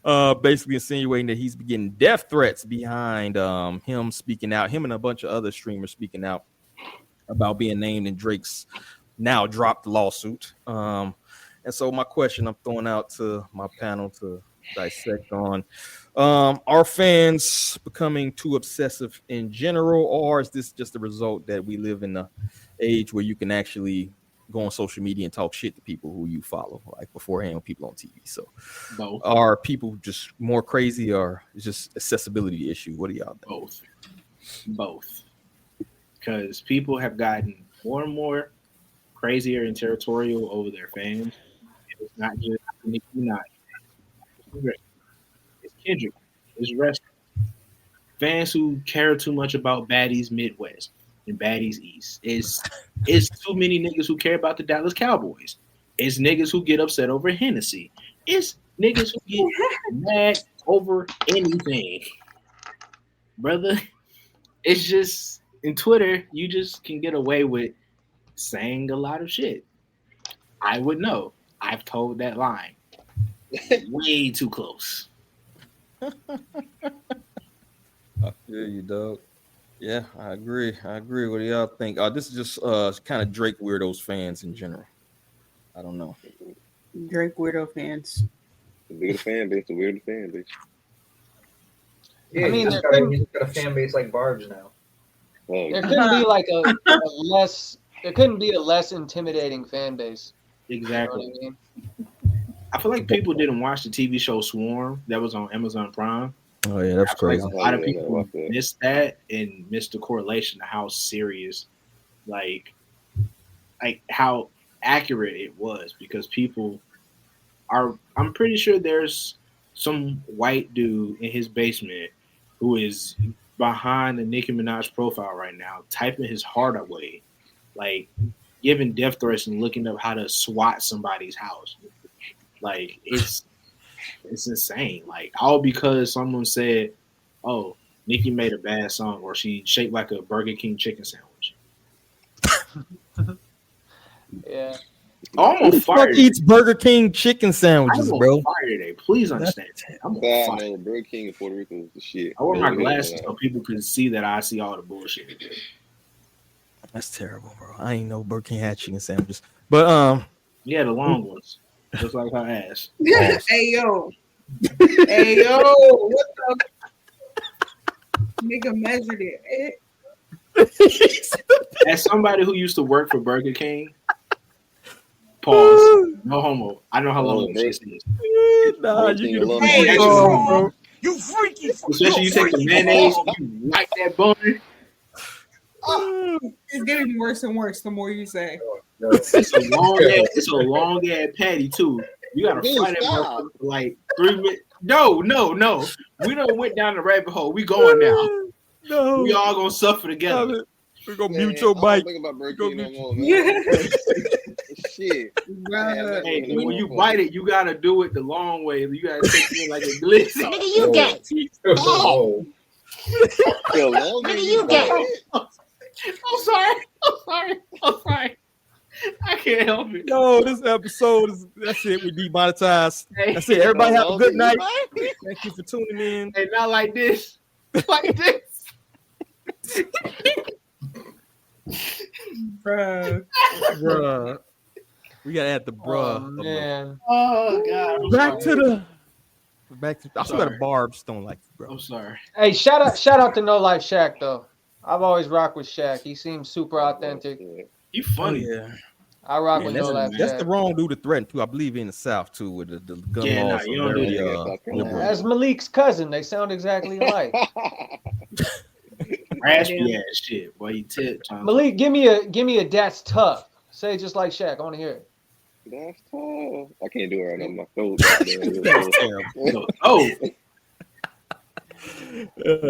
A: Basically insinuating that he's getting death threats behind him speaking out, him and a bunch of other streamers speaking out about being named in Drake's now dropped lawsuit. And so my question I'm throwing out to my panel to dissect on, are fans becoming too obsessive in general, or is this just a result that we live in a age where you can actually go on social media and talk shit to people who you follow, like beforehand with people on TV? So
C: both.
A: Are people just more crazy, or is just accessibility issue? What do y'all think?
C: Both. Because people have gotten more and more crazier and territorial over their fans. It's not just Nicki Minaj. It's Kendrick. It's wrestling. Fans who care too much about baddies Midwest and baddies East. It's too many niggas who care about the Dallas Cowboys. It's niggas who get upset over Hennessy. It's niggas who get mad over anything. Brother, it's just, in Twitter, you just can get away with saying a lot of shit. I would know. I've told that line way too close.
A: I feel you, dog. Yeah, I agree. What do y'all think? This is just kind of Drake weirdos fans in general. I don't know.
F: Drake weirdo fans.
B: The bigger fan base, the weirder fan base.
E: Yeah, I mean, he's got a fan base like Barb's now.
D: There couldn't be like a less. There couldn't be a less intimidating fan base.
C: Exactly.
D: You know what I mean?
C: I feel like people didn't watch the TV show Swarm that was on Amazon Prime.
A: Oh yeah, that's crazy.
C: Like a lot of people missed that and missed the correlation to how serious, like how accurate it was, because people are. I'm pretty sure there's some white dude in his basement who is behind the Nicki Minaj profile right now, typing his heart away, like giving death threats and looking up how to SWAT somebody's house. Like it's insane. Like all because someone said, "Oh, Nicki made a bad song," or she shaped like a Burger King chicken sandwich.
D: Yeah.
C: I'm on fire.
A: Who eats Burger King chicken sandwiches, bro?
C: I'm on fire today. Please understand. I'm on fire.
B: Burger King in Puerto Rico is the shit.
C: I wear my glasses so people can see that I see all the bullshit.
A: That's terrible, bro. I ain't know Burger King had chicken sandwiches, but
C: yeah, the long ones, just like her ass.
F: Hey yo, what the? Nigga measured it.
C: As somebody who used to work for Burger King, pause. No homo. I know how long this is.
A: Nah, you get
H: You freaky.
C: Especially you take the mayonnaise, you wipe that bun.
F: It's getting worse and worse the more you say.
C: It's a long ass patty too. You gotta fry that motherfucker for like 3 minutes. No. We done went down the rabbit hole. We going now.
A: No.
C: We all gonna suffer together.
A: We're gonna mute your mic.
B: Think about Burger King no more, man. Shit.
C: Hey, when you bite it, you gotta do it the long way. You gotta take it like a glizzy.
I: Nigga, you got it.
B: Oh. Nigga,
C: you got it. I'm sorry. I can't help it.
A: No, this episode is that's it. We demonetized. That's it. Everybody have a good night. Thank you for tuning in.
C: Hey, not like this. Like this.
A: Bruh. We gotta add the bruh.
D: Oh, man.
C: Oh God.
A: Back to. I still got a Barb's don't like you, bro.
C: I'm sorry.
D: Hey, shout out to No Life Shaq though. I've always rocked with Shaq. He seems super authentic.
C: You funny.
A: Yeah.
D: I rock with No Life Shaq.
A: That's the wrong dude to threaten too. I believe in the South too, with the gun laws.
C: You don't do that.
D: As Malik's cousin, they sound exactly alike.
C: Raspy ass shit, boy. You tip.
D: Malik, give me a that's tough. Say it just like Shaq. I want to hear it.
B: That's tough. I can't do it right now. My throat.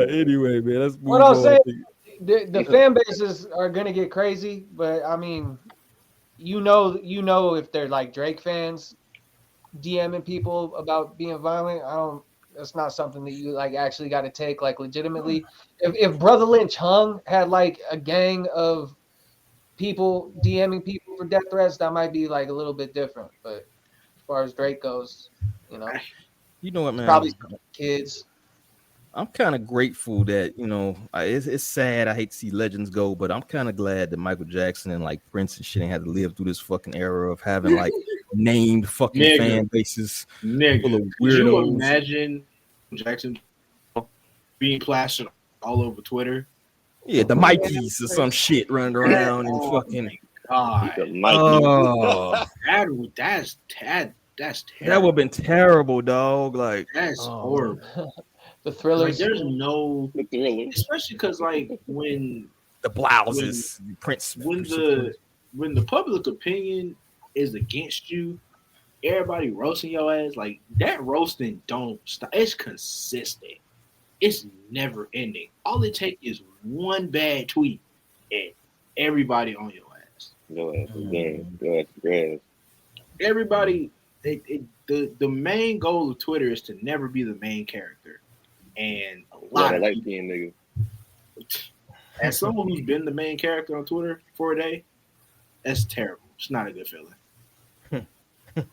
A: Anyway, man, let's move
D: what I'll
A: on.
D: say, the fan bases are gonna get crazy, but I mean, you know, if they're like Drake fans DMing people about being violent, that's not something that you like actually got to take like legitimately. If Brother Lynch Hung had like a gang of people DMing people for death threats, that might be like a little bit different. But as far as Drake goes, you know
A: what, man?
D: Probably kids.
A: I'm kind of grateful that, it's sad. I hate to see legends go, but I'm kind of glad that Michael Jackson and like Prince and shit ain't had to live through this fucking era of having like named fucking fan bases full of weirdos.
C: Could you imagine Jackson being plastered all over Twitter?
A: Yeah, the Mikeys or some shit running around and fucking.
C: God. That's terrible.
A: That would have been terrible, dog. Like
C: that's horrible.
D: The Thrillers.
C: Like, there's no, especially because like when
A: the blouses, Prince,
C: when the public opinion is against you, everybody roasting your ass. Like that roasting don't stop. It's consistent. It's never ending. All it takes is one bad tweet, and everybody on your ass.
B: Your ass is grass.
C: Everybody. The main goal of Twitter is to never be the main character. And a lot of
B: light skinned nigga.
C: As someone who's been the main character on Twitter for a day, that's terrible. It's not a good feeling. It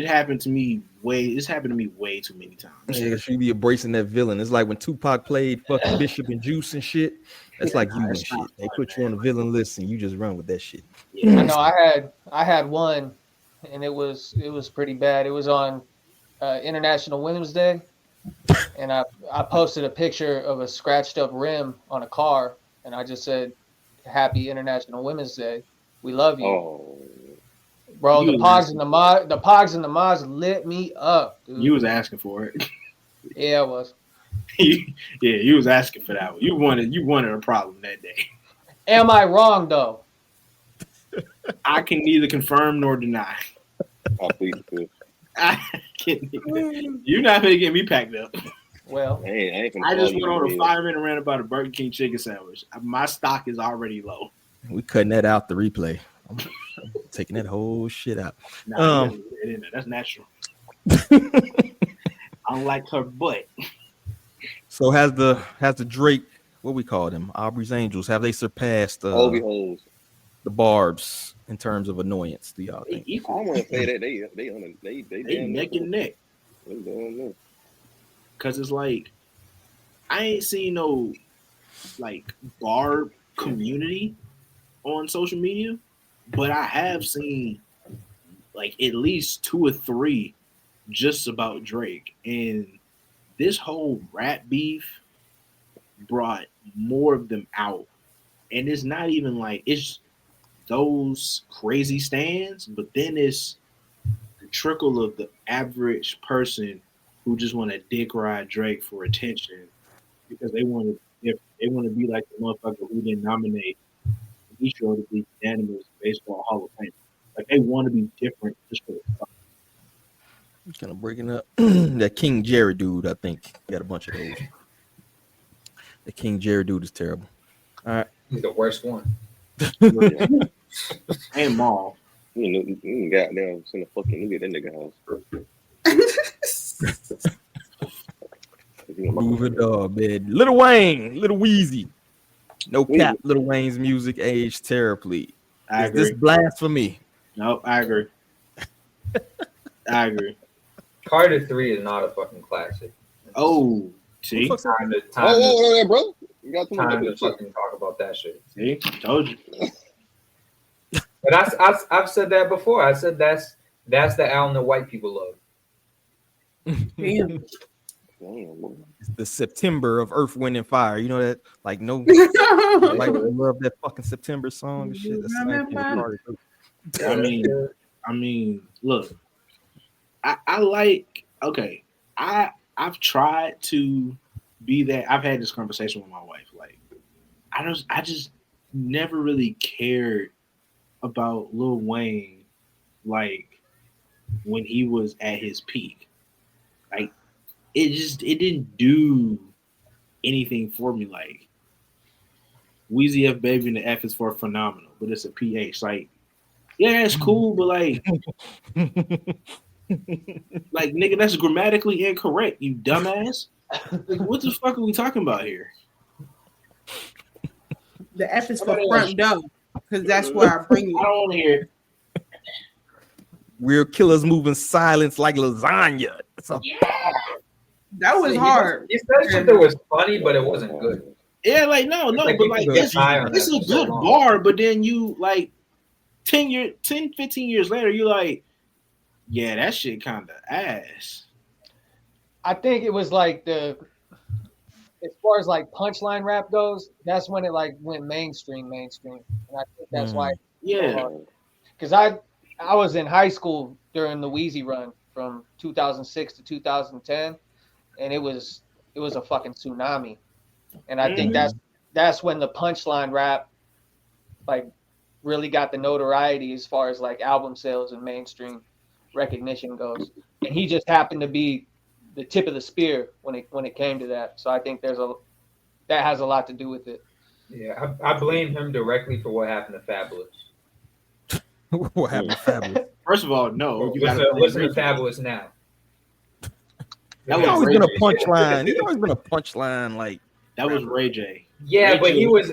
C: happened to me It's happened to me way too many times.
A: Yeah, you be embracing that villain. It's like when Tupac played fucking Bishop and Juice and shit. That's like you and shit. They put you on the villain list and you just run with that shit.
D: Yeah. I know. I had one, and it was pretty bad. It was on International Women's Day, and I posted a picture of a scratched up rim on a car, and I just said, "Happy International Women's Day. We love you." Oh. Bro, the Pogs and the Mods lit me up, dude.
C: You was asking for it.
D: Yeah, I was.
C: You was asking for that one. You wanted a problem that day.
D: Am I wrong though?
C: I can neither confirm nor deny.
B: I plead the fifth.
C: You're not gonna get me packed up.
D: Well,
C: I just went on a 5-minute rant about a Burger King chicken sandwich. My stock is already low.
A: We cutting that out the replay. I'm taking that whole shit out.
C: That's natural. I don't like her butt.
A: So has the Drake, what we call them, Aubrey's Angels, have they surpassed the Barbs in terms of annoyance? Do y'all think?
B: I want to say that they
C: neck and neck. Because it's like I ain't seen no like Barb community on social media, but I have seen like at least 2 or 3 just about Drake, and this whole rap beef brought more of them out. And it's not even like it's those crazy stands, but then it's the trickle of the average person who just want to dick ride Drake for attention because they want to be like the motherfucker who didn't nominate Eastro to be unanimous baseball Hall of Fame. Like they want to be different just for the fun.
A: Kind of breaking up that King Jerry dude. I think got a bunch of those. The King Jerry dude is terrible. All right,
E: he's the worst one.
C: And Maul.
B: You goddamn send a fucking nigga in that nigga house.
A: Move it up, man. Lil Wayne, Lil Weezy. No cap, Lil Wayne's music aged terribly. Is this blasphemy?
C: No, I agree. I agree.
E: Carter 3 is not a fucking classic.
C: Oh, see?
E: Time to
B: bro. You got
E: time to fucking talk about that shit.
C: See? Told you.
E: But I've said that before. I said that's the album that white people love.
F: Damn.
A: It's the September of Earth, Wind, and Fire. You know that? Like, no, like, love that fucking September song and shit.
C: I mean, look, I like, okay, I've tried to be that. I've had this conversation with my wife. Like, I just never really cared about Lil Wayne, like, when he was at his peak. Like, it didn't do anything for me. Like, Weezy F Baby and the F is for phenomenal, but it's a PH. Like, yeah, it's cool, but like, like, nigga, that's grammatically incorrect, you dumbass. Like, what the fuck are we talking about here?
F: The F is for front door, because that's where I bring you.
C: I don't want to hear it.
A: We're killers moving silence like lasagna.
F: That was hard.
E: He said shit that was funny, but it wasn't good.
C: Yeah, like, no, but like, it's a good bar, but then you, like, 10, 15 years later, you're like, yeah, that shit kind of ass.
D: I think it was like as far as like punchline rap goes, that's when it like went mainstream, and I think that's why.
C: Yeah,
D: because I was in high school during the Wheezy run from 2006 to 2010, and it was a fucking tsunami, and I think that's when the punchline rap like really got the notoriety as far as like album sales and mainstream recognition goes, and he just happened to be the tip of the spear when it came to that. So I think that has a lot to do with it.
E: Yeah, I blame him directly for what happened to Fabulous.
A: What happened to Fabulous?
C: First of all, no. You
E: listen to Fabulous now.
A: He's always been a punchline. He's always been a punchline. Like,
C: that was Ray J.
E: Yeah, but he was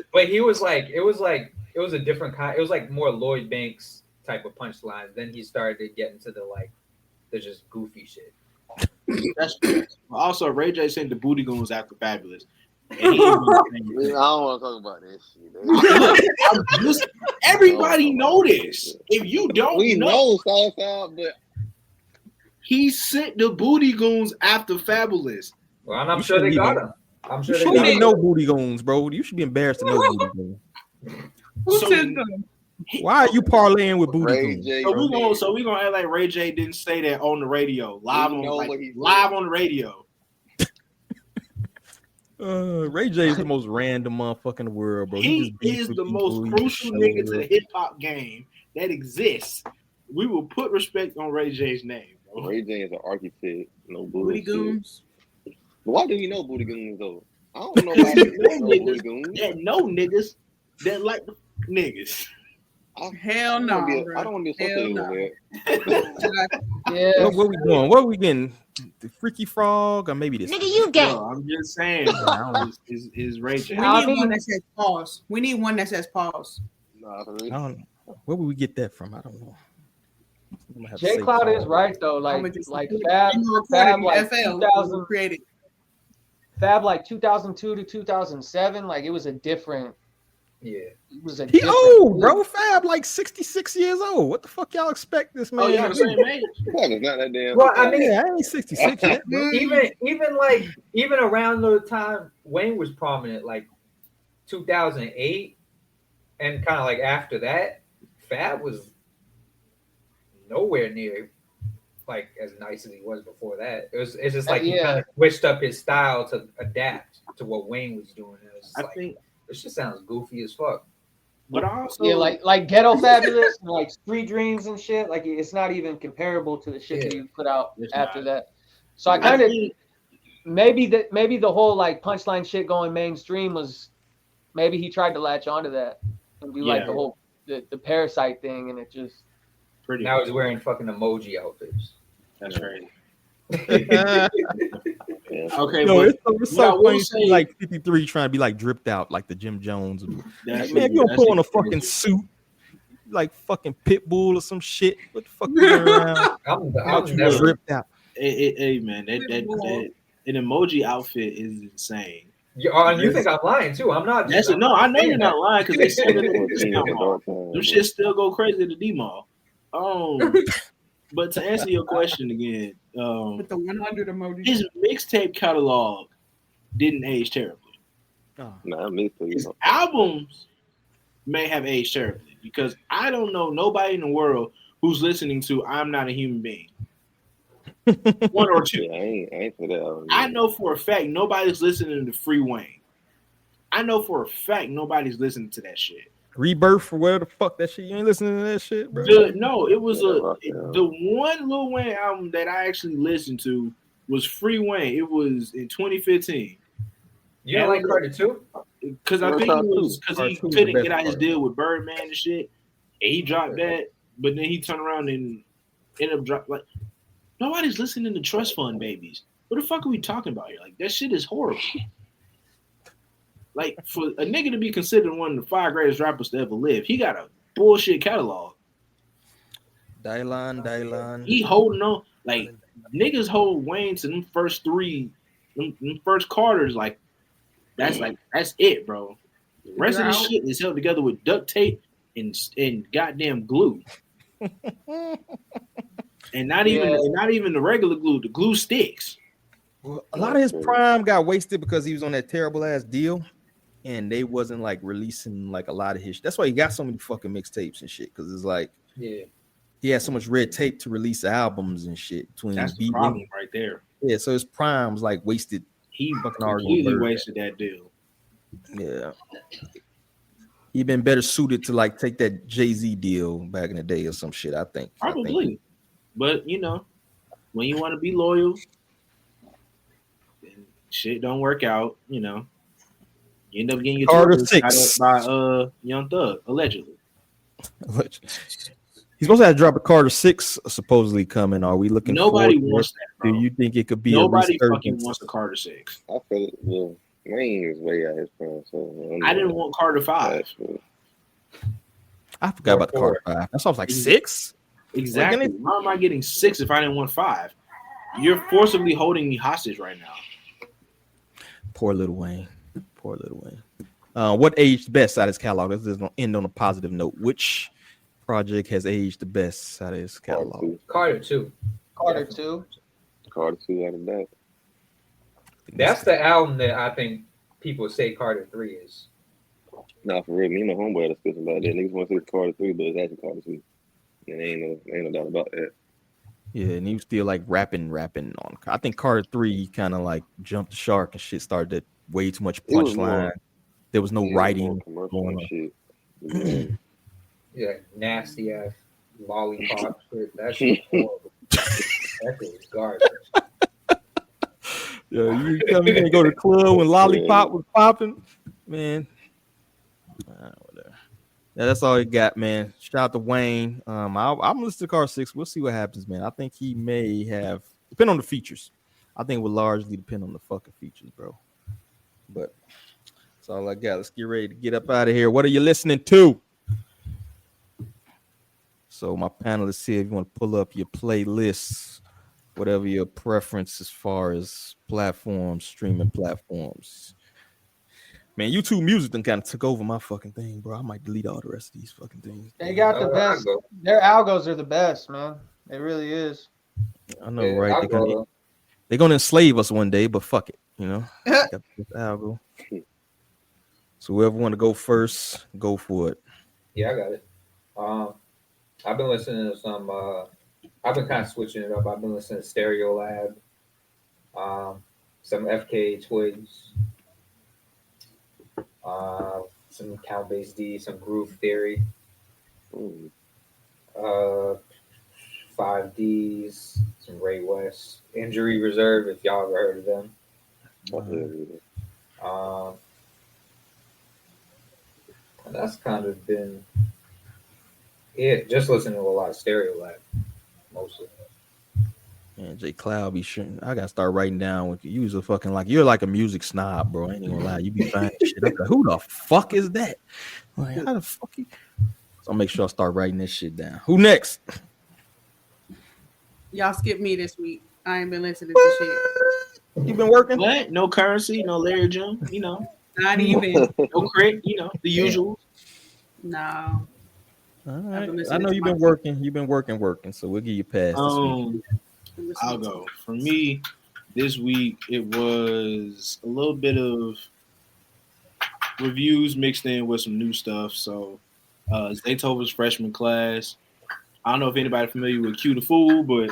E: like it was a different kind. It was like more Lloyd Banks type of punchlines. Then he started to get into the just goofy shit.
C: That's true. Also, Ray J sent the Booty Goons after Fabulous. I don't
B: want to talk about this shit.
C: Everybody know this. If you don't,
B: we know Southside, but
C: he sent the Booty Goons after Fabulous.
E: Well, I'm sure they got him. I'm sure
A: you shouldn't even know Booty Goons, bro. You should be embarrassed to know Booty Goons.
F: Who said them?
A: Why are you parlaying with Booty Goons?
C: So we gonna act like Ray J didn't say that on the radio, live on the radio.
A: Ray J is the most random motherfucker in the world, bro.
C: He is the most crucial nigga to the hip hop game that exists. We will put respect on Ray J's name, bro.
B: Ray J is an architect. No
F: Booty Goons.
B: But why do you know Booty Goons though? I don't know why Booty Goons.
C: That know niggas that like the niggas.
F: Hell no.
B: I don't want to be associated with
A: that. Yeah. What we doing? What are we getting? The Freaky Frog or maybe this?
F: Nigga, you gay.
C: No, I'm just saying. Is Ray J.
F: We need one that says pause. We need one that says pause.
A: I don't know. Where would we get that from? I don't know.
D: J Cloud is right though. Like Fab like 2000
F: created.
D: Fab like 2002 to 2007. Like it was a different.
E: Yeah,
D: it was a.
A: He old, bro. Fab like 66 years old. What the fuck y'all expect this man?
C: Oh, y'all the same age?
B: It's not that damn.
E: Well, I mean,
A: I ain't 66 yet.
E: even around the time Wayne was prominent, like 2008, and kind of like after that, Fab was nowhere near like as nice as he was before that. It's just like he kind of switched up his style to adapt to what Wayne was doing. It was this shit sounds goofy as fuck.
C: But also,
D: like Ghetto Fabulous, and like Street Dreams and shit. Like it's not even comparable to the shit that you put out after that. So I kind of maybe the whole like punchline shit going mainstream was maybe he tried to latch onto that and do like the whole the Parasite thing, and it just
E: now he's wearing fucking emoji outfits.
C: That's crazy. Okay,
A: no,
C: but
A: it's
C: what I
A: so
C: will
A: funny.
C: say,
A: Like 53 trying to be like dripped out, like the Jim Jones.
C: that's
A: Like, man, if you don't put on a fucking suit, like fucking Pitbull or some shit, what the fuck you running around?
E: I'm never
A: dripped out.
C: Hey, man, that an emoji outfit is insane.
E: You think I'm lying too? I'm not.
C: No, I know you're
E: that.
C: not lying because they sold it at the discount mall. Them shit still go crazy at the D mall. But to answer your question again,
F: with the 100 emoji,
C: his mixtape catalog didn't age terribly.
B: Nah, me too.
C: His albums may have aged terribly because I don't know nobody in the world who's listening to "I'm Not a Human Being." One or two.
B: Yeah, I ain't for that.
C: I know for a fact nobody's listening to Free Wayne. I know for a fact nobody's listening to that shit.
A: Rebirth or whatever the fuck that shit. You ain't listening to that shit, bro.
C: No, it was the one Lil Wayne album that I actually listened to was Free Wayne. It was in 2015.
E: You don't like Carter 2?
C: Because I think it was because he couldn't get out his deal with Birdman and shit. And he dropped that, but then he turned around and ended up dropping. Like, nobody's listening to Trust Fund Babies. What the fuck are we talking about here? Like, that shit is horrible. Like, for a nigga to be considered one of the 5 greatest rappers to ever live, he got a bullshit catalog.
A: Dylan.
C: He holding on. Like, niggas hold Wayne to them first 3, them first Carters. Like, that's it, bro. The rest of this shit is held together with duct tape and goddamn glue. And not even the regular glue. The glue sticks.
A: Well, a lot of his prime got wasted because he was on that terrible ass deal, and they wasn't like releasing like a lot of his. That's why he got so many fucking mixtapes and shit. Because it's like, he had so much red tape to release albums and shit.
C: That's the problem right there.
A: Yeah, so his prime's like wasted.
C: He fucking completely wasted that deal.
A: Yeah. He been better suited to like take that Jay-Z deal back in the day or some shit, I think.
C: Probably. But you know, when you want to be loyal and shit don't work out, you know, you end up getting your
A: Carter
C: shot
A: 6
C: by Young Thug, allegedly.
A: He's supposed to have dropped a Carter 6 supposedly coming. Are we looking
C: Nobody
A: forward to
C: wants
A: it?
C: that, bro.
A: Do you think it could be
C: Nobody
A: a
C: fucking wants a Carter 6.
B: I feel it. Well, Wayne is way out his prime, so
C: I didn't want Carter 5.
A: I forgot about the Carter 5. That's why I was like 6.
C: Exactly. Why am I getting 6 if I didn't want 5? You're forcibly holding me hostage right now.
A: Poor Lil Wayne. What aged best out of his catalog? This is going to end on a positive note. Which project has aged the best out of his catalog?
E: Carter 2.
D: Carter 2
B: out of that.
E: That's the album that I think people say Carter 3 is.
B: Nah, for real. Me and my homeboy had a discussion about that. Niggas want to say Carter 3, but it's actually Carter 2. And ain't no doubt about that.
A: Yeah, and he was still like rapping on. I think Carter 3 kind of like jumped the shark and shit. Started way too much punchline. There was no writing going on.
B: Shit.
E: Yeah, nasty ass lollipop shit. That shit horrible. That shit was garbage.
A: Yeah, you tell me you gonna go to the club when lollipop was popping, man. Whatever. Yeah, that's all he got, man. Shout out to Wayne. I'm gonna listen to Carter 6. We'll see what happens, man. I think he may have depend on the features. I think it will largely depend on the fucking features, bro. But that's all I got. Let's get ready to get up out of here. What are you listening to? So my panelists here, if you want to pull up your playlists, whatever your preference as far as platforms, streaming platforms. Man, YouTube Music done kind of took over my fucking thing, bro. I might delete all the rest of these fucking things.
D: They got the best. Their algos are the best, man. It really is.
A: I know, right? They're gonna enslave us one day, but fuck it, you know. Got this algo. So whoever want to go first, go for it.
E: Yeah, I got it. I've been listening to some. I've been kind of switching it up. I've been listening to Stereo Lab, some FK Twigs, some Count Bass D, some Groove Theory, 5Ds, some Ray West, Injury Reserve, if y'all ever heard of them. And that's kind of been it. Just listening to a lot of Stereo Lab, mostly.
A: And J Cloud be sure. I gotta start writing down with you. A fucking like you're like a music snob, bro. I ain't gonna lie. You be finding shit. I'm like, who the fuck is that? Like, how the fuck you? So I'll make sure I start writing this shit down. Who next?
F: Y'all skip me this week. I ain't been listening to shit.
A: You been working?
C: What? No Currency, no Larry June,
F: Not even.
C: no Crit, the usual.
F: No.
A: All right. I know you've been working. You've been working. So we'll give you a pass this week.
C: I'll go. For me, this week it was a little bit of reviews mixed in with some new stuff. So Zaytoven's freshman class. I don't know if anybody familiar with Q the Fool, but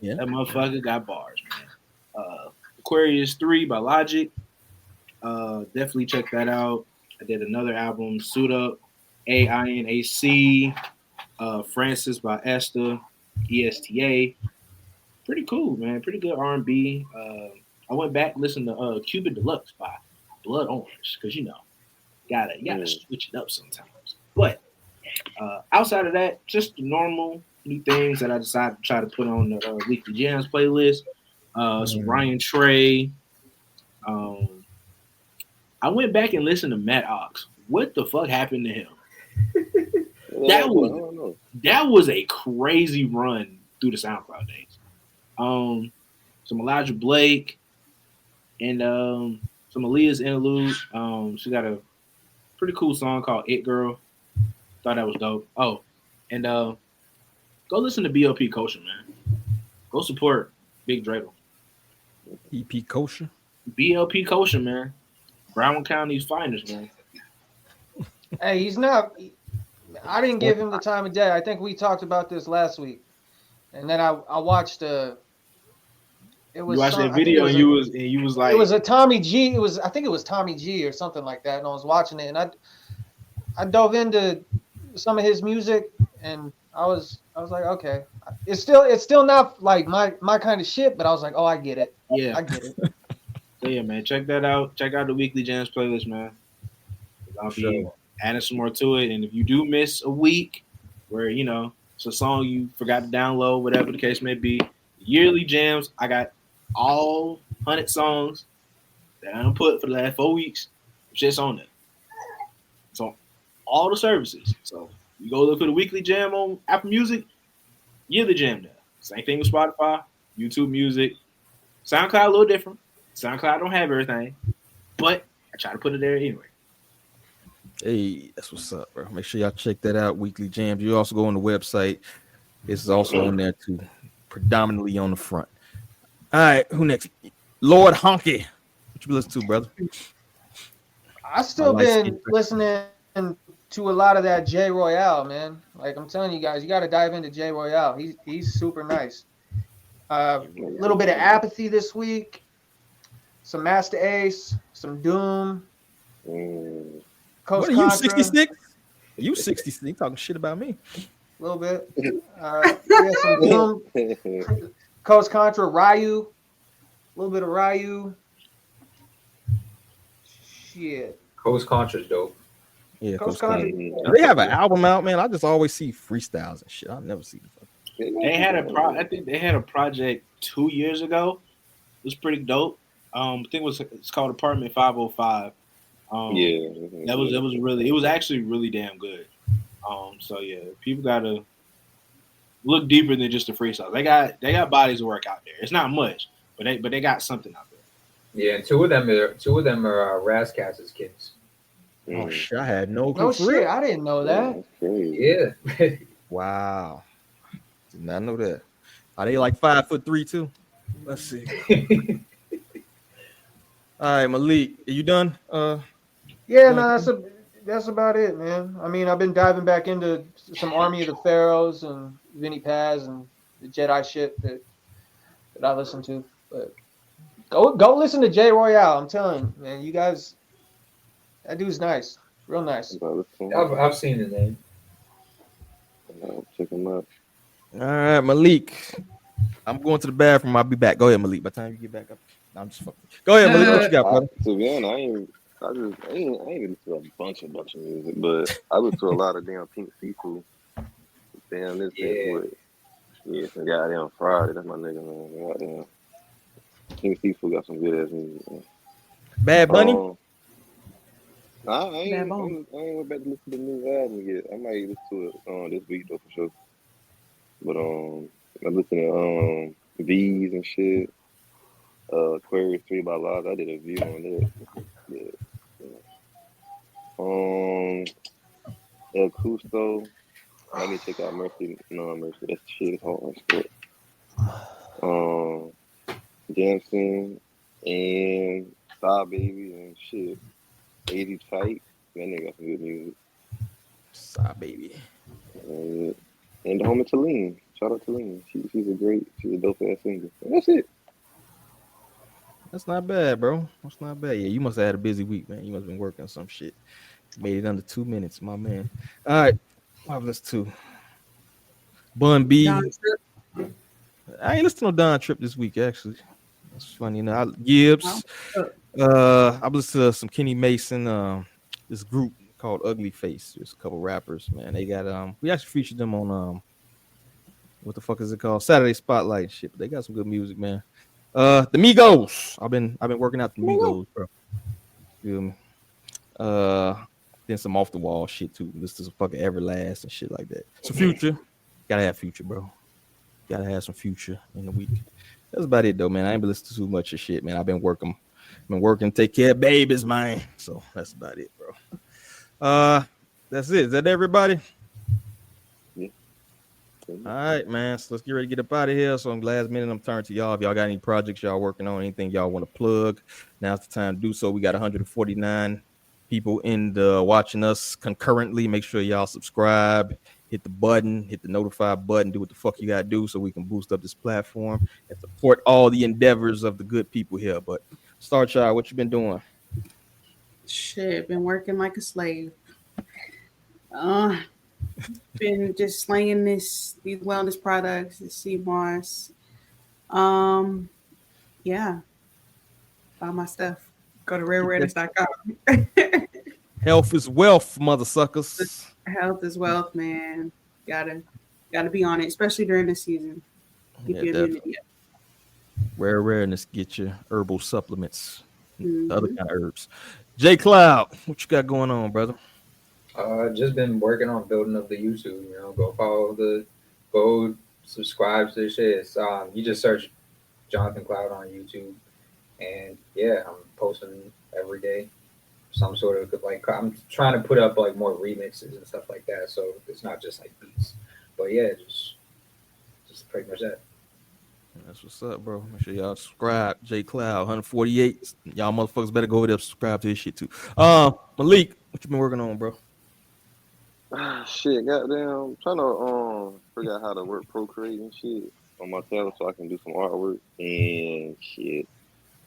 A: yeah,
C: that motherfucker got bars, man. Aquarius 3 by Logic. Definitely check that out. I did another album, Suit Up, AINAC, Francis by Esther, ESTA. Pretty cool, man. Pretty good R&B. I went back and listened to Cuban Deluxe by Blood Orange because gotta switch it up sometimes. But outside of that, just the normal new things that I decided to try to put on the Weekly Jams playlist. Some Ryan Trey. I went back and listened to Matt Ox. What the fuck happened to him? That was a crazy run through the SoundCloud days. Some Elijah Blake and some Aaliyah's interlude. She got a pretty cool song called "It Girl." Thought that was dope. Oh, and go listen to BLP Kosher, man. Go support Big Dreidel.
A: EP Kosher.
C: BLP Kosher, man. Broward County's finest, man.
D: Hey, he's not. I didn't give him the time of day. I think we talked about this last week, and then I watched It was
C: you watched that video and you was like,
D: it was a Tommy G. I think it was Tommy G or something like that, and I was watching it, and I dove into some of his music, and I was like, okay, it's still not like my kind of shit, but I was like, oh, I get it.
C: Yeah,
D: I get it.
C: So yeah, man, check that out. Check out the Weekly Jams playlist, man. I'll be adding some more to it, and if you do miss a week where it's a song you forgot to download, whatever the case may be, yearly jams. I got all 100 songs that I done put for the last 4 weeks. Shit's on there. So all the services. So you go look for the Weekly Jam on Apple Music, yearly jam there. Same thing with Spotify, YouTube Music, SoundCloud a little different. SoundCloud don't have everything, but I try to put it there anyway.
A: Hey, that's what's up, bro. Make sure y'all check that out. Weekly Jams. You also go on the website. It's also on there too, predominantly on the front. All right, who next? Lord Honky. What you listen to, brother?
D: I still been listening to a lot of that J Royale, man. Like I'm telling you guys, you got to dive into J Royale. He's super nice. A little bit of Apathy this week. Some Master Ace, some Doom.
A: What are you, 66? You 66? Talking shit about me?
D: A little bit. Some Doom. Coast Contra, Ryu. A little bit of Ryu. Shit.
E: Coast Contra's dope.
A: Yeah, Coast Contra. They have an album out, man. I just always see freestyles and shit. I never see the
C: They had I think they had a project 2 years ago. It was pretty dope. I think it's called Apartment 505. It was actually really damn good. So yeah, people gotta look deeper than just the freestyle. They got bodies of work out there. It's not much, but they got something out there.
E: Yeah, and two of them are Razzcass's kids.
A: Oh shit! I had no
D: clue. No shit, I didn't know that.
E: Yeah.
A: Wow. Did not know that. Are they like 5'3" too? Let's see. All right, Malik, are you done?
D: Yeah, no, that's about it, man. I mean, I've been diving back into some Army of the Pharaohs and Vinny Paz and the Jedi shit that I listen to. But go listen to J Royale. I'm telling you, man, you guys, that dude's nice, real nice.
E: I've seen his name.
B: I'll check him out.
A: All right, Malik. I'm going to the bathroom. I'll be back. Go ahead, Malik. By the time you get back up, I'm just fucking. Go ahead, Malik. What you got, brother?
B: To be honest, I ain't listen to a bunch of music, but I listen to a lot of damn Pink Seafood. Damn, this what Yeah, some goddamn Friday. That's my nigga, man. Goddamn. King Seafood got some good ass music, man.
A: Bad Bunny?
B: Nah, I ain't went back to listen to the new album yet. I might listen to it this week though for sure. But I'm listening to V's and shit. Aquarius 3 by Live. I did a review on that. Yeah. El Custo. Let me check out Mercy. No, Mercy. That shit is hard. Jansen and Star Baby and shit. 80 Tight. That nigga got some good music.
A: Star Baby.
B: And the homie Talene. Shout out to Talene. She's a dope ass singer. And that's it.
A: That's not bad, bro. That's not bad. Yeah, you must have had a busy week, man. You must have been working on some shit. Made it under 2 minutes, my man. All right. Marvelous too. Bun B. I ain't listened to no Don Trip this week, actually. That's funny. You know, Gibbs. I listened to some Kenny Mason, this group called Ugly Face. There's a couple rappers, man. They got we actually featured them on what the fuck is it called? Saturday Spotlight and shit. But they got some good music, man. The Migos. I've been working out the Migos, bro. Feel me? Then some off the wall shit too. Listen to some fucking Everlast and shit like that. So Future, gotta have Future, bro. Gotta have some Future in the week. That's about it though, man. I ain't been listening to too much of shit, man. I've been working, take care of babies, man. So that's about it, bro. That's it. Is that everybody?
B: Yeah.
A: All right, man. So let's get ready to get up out of here. So I'm last minute. I'm turning to y'all. If y'all got any projects y'all working on, anything y'all want to plug, now's the time to do so. We got 149 people in the watching us concurrently. Make sure y'all subscribe, hit the button, hit the notify button, do what the fuck you gotta do so we can boost up this platform and support all the endeavors of the good people here. But Star Child, what you been doing?
F: Shit, been working like a slave. Been just slinging these wellness products, the CMOS. Yeah. Buy my stuff. Go to rareawareness.com.
A: Health is wealth, mother suckers.
F: Health is wealth, man. Gotta be on it, especially during the season. Keep your immunity up.
A: Rare awareness, get your herbal supplements, the other kind of herbs. J Cloud, what you got going on, brother?
E: Just been working on building up the YouTube. You know, go subscribe to the shit. It's, you just search Jonathan Cloud on YouTube, and yeah, I'm posting every day. Some sort of I'm trying to put up like more remixes and stuff like that, so it's not just like beats. But yeah, just pretty much that.
A: That's what's up, bro. Make sure y'all subscribe. J Cloud 148. Y'all motherfuckers better go over there and subscribe to this shit too. Malik, what you been working on, bro?
B: Shit, goddamn. I'm trying to figure out how to work Procreate and shit on my tablet so I can do some artwork and shit.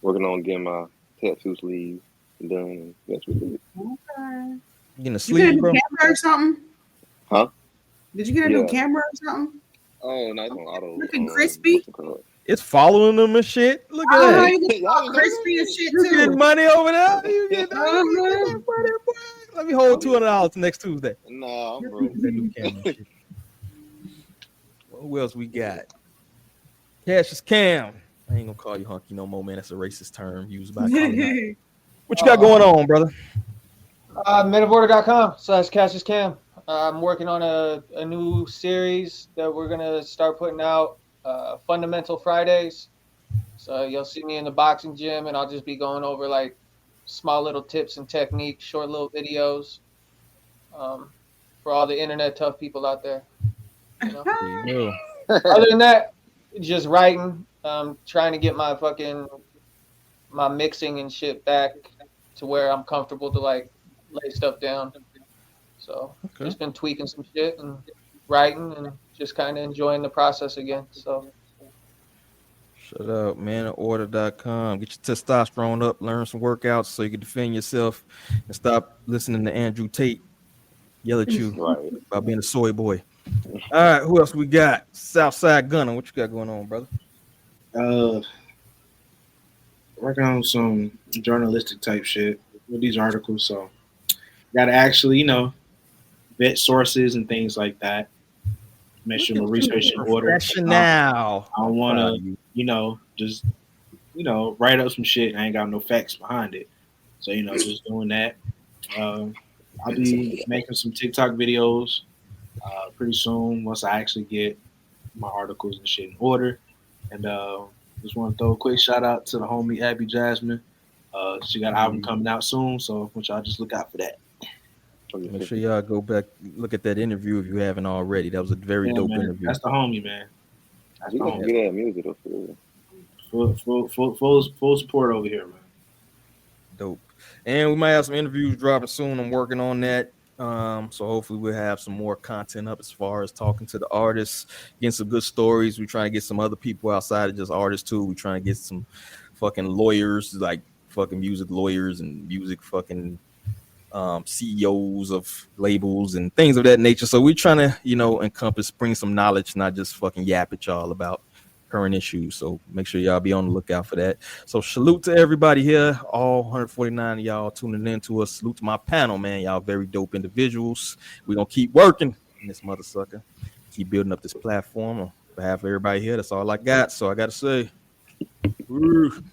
B: Working on getting my tattoo sleeve done. That's what it is.
F: Okay.
A: You getting a sleeve, bro?
F: Camera or something?
B: Huh?
F: Did you get a new camera or something?
B: Oh, nice on auto.
F: Looking crispy.
A: It's following them and shit. Look at that.
F: You crispy and shit
A: you
F: too.
A: Getting money over there. You get money, boy. Let me hold $200 next Tuesday.
B: Nah, I'm broke.
A: That new camera shit. Who else we got? Cassius Cam. I ain't gonna call you hunky no more, man. That's a racist term used by Colin. What you got going on, brother?
D: metaborder.com/Cassius Cam. I'm working on a new series that we're gonna start putting out, Fundamental Fridays. So you'll see me in the boxing gym, and I'll just be going over like small little tips and techniques, short little videos, for all the internet tough people out there. You know?
A: There you go.
D: Other than that, just writing. Trying to get my mixing and shit back to where I'm comfortable to like lay stuff down. So just been tweaking some shit and writing and just kind of enjoying the process again. So
A: shut up, man. Order.com. Get your testosterone up, learn some workouts so you can defend yourself and stop listening to Andrew Tate yell at you about being a soy boy. All right, who else we got? Southside Gunner. What you got going on, brother?
C: Working on some journalistic type shit with these articles, so got to actually, vet sources and things like that. make sure my research in order.
A: Now
C: I don't want to, just write up some shit. I ain't got no facts behind it. So just doing that. I'll be making some TikTok videos pretty soon once I actually get my articles and shit in order. And just want to throw a quick shout out to the homie Abby Jasmine. She got an album coming out soon, so I want y'all just look out for that.
A: Make sure y'all go back look at that interview if you haven't already. That was a very dope interview.
C: That's the homie, man. That's
B: the homie. Good at music,
C: full support over here, man.
A: Dope. And we might have some interviews dropping soon. I'm working on that. So hopefully we'll have some more content up as far as talking to the artists, getting some good stories. We're trying to get some other people outside of just artists too. We're trying to get some fucking lawyers, like fucking music lawyers and music fucking CEOs of labels and things of that nature. So we're trying to, bring some knowledge, not just fucking yap at y'all about current issues. So make sure y'all be on the lookout for that. So salute to everybody here, all 149 of y'all tuning in to us. Salute to my panel, man. Y'all very dope individuals. We're gonna keep working in this mother sucker, keep building up this platform. On behalf of everybody here, that's all I got. So I gotta say, woo.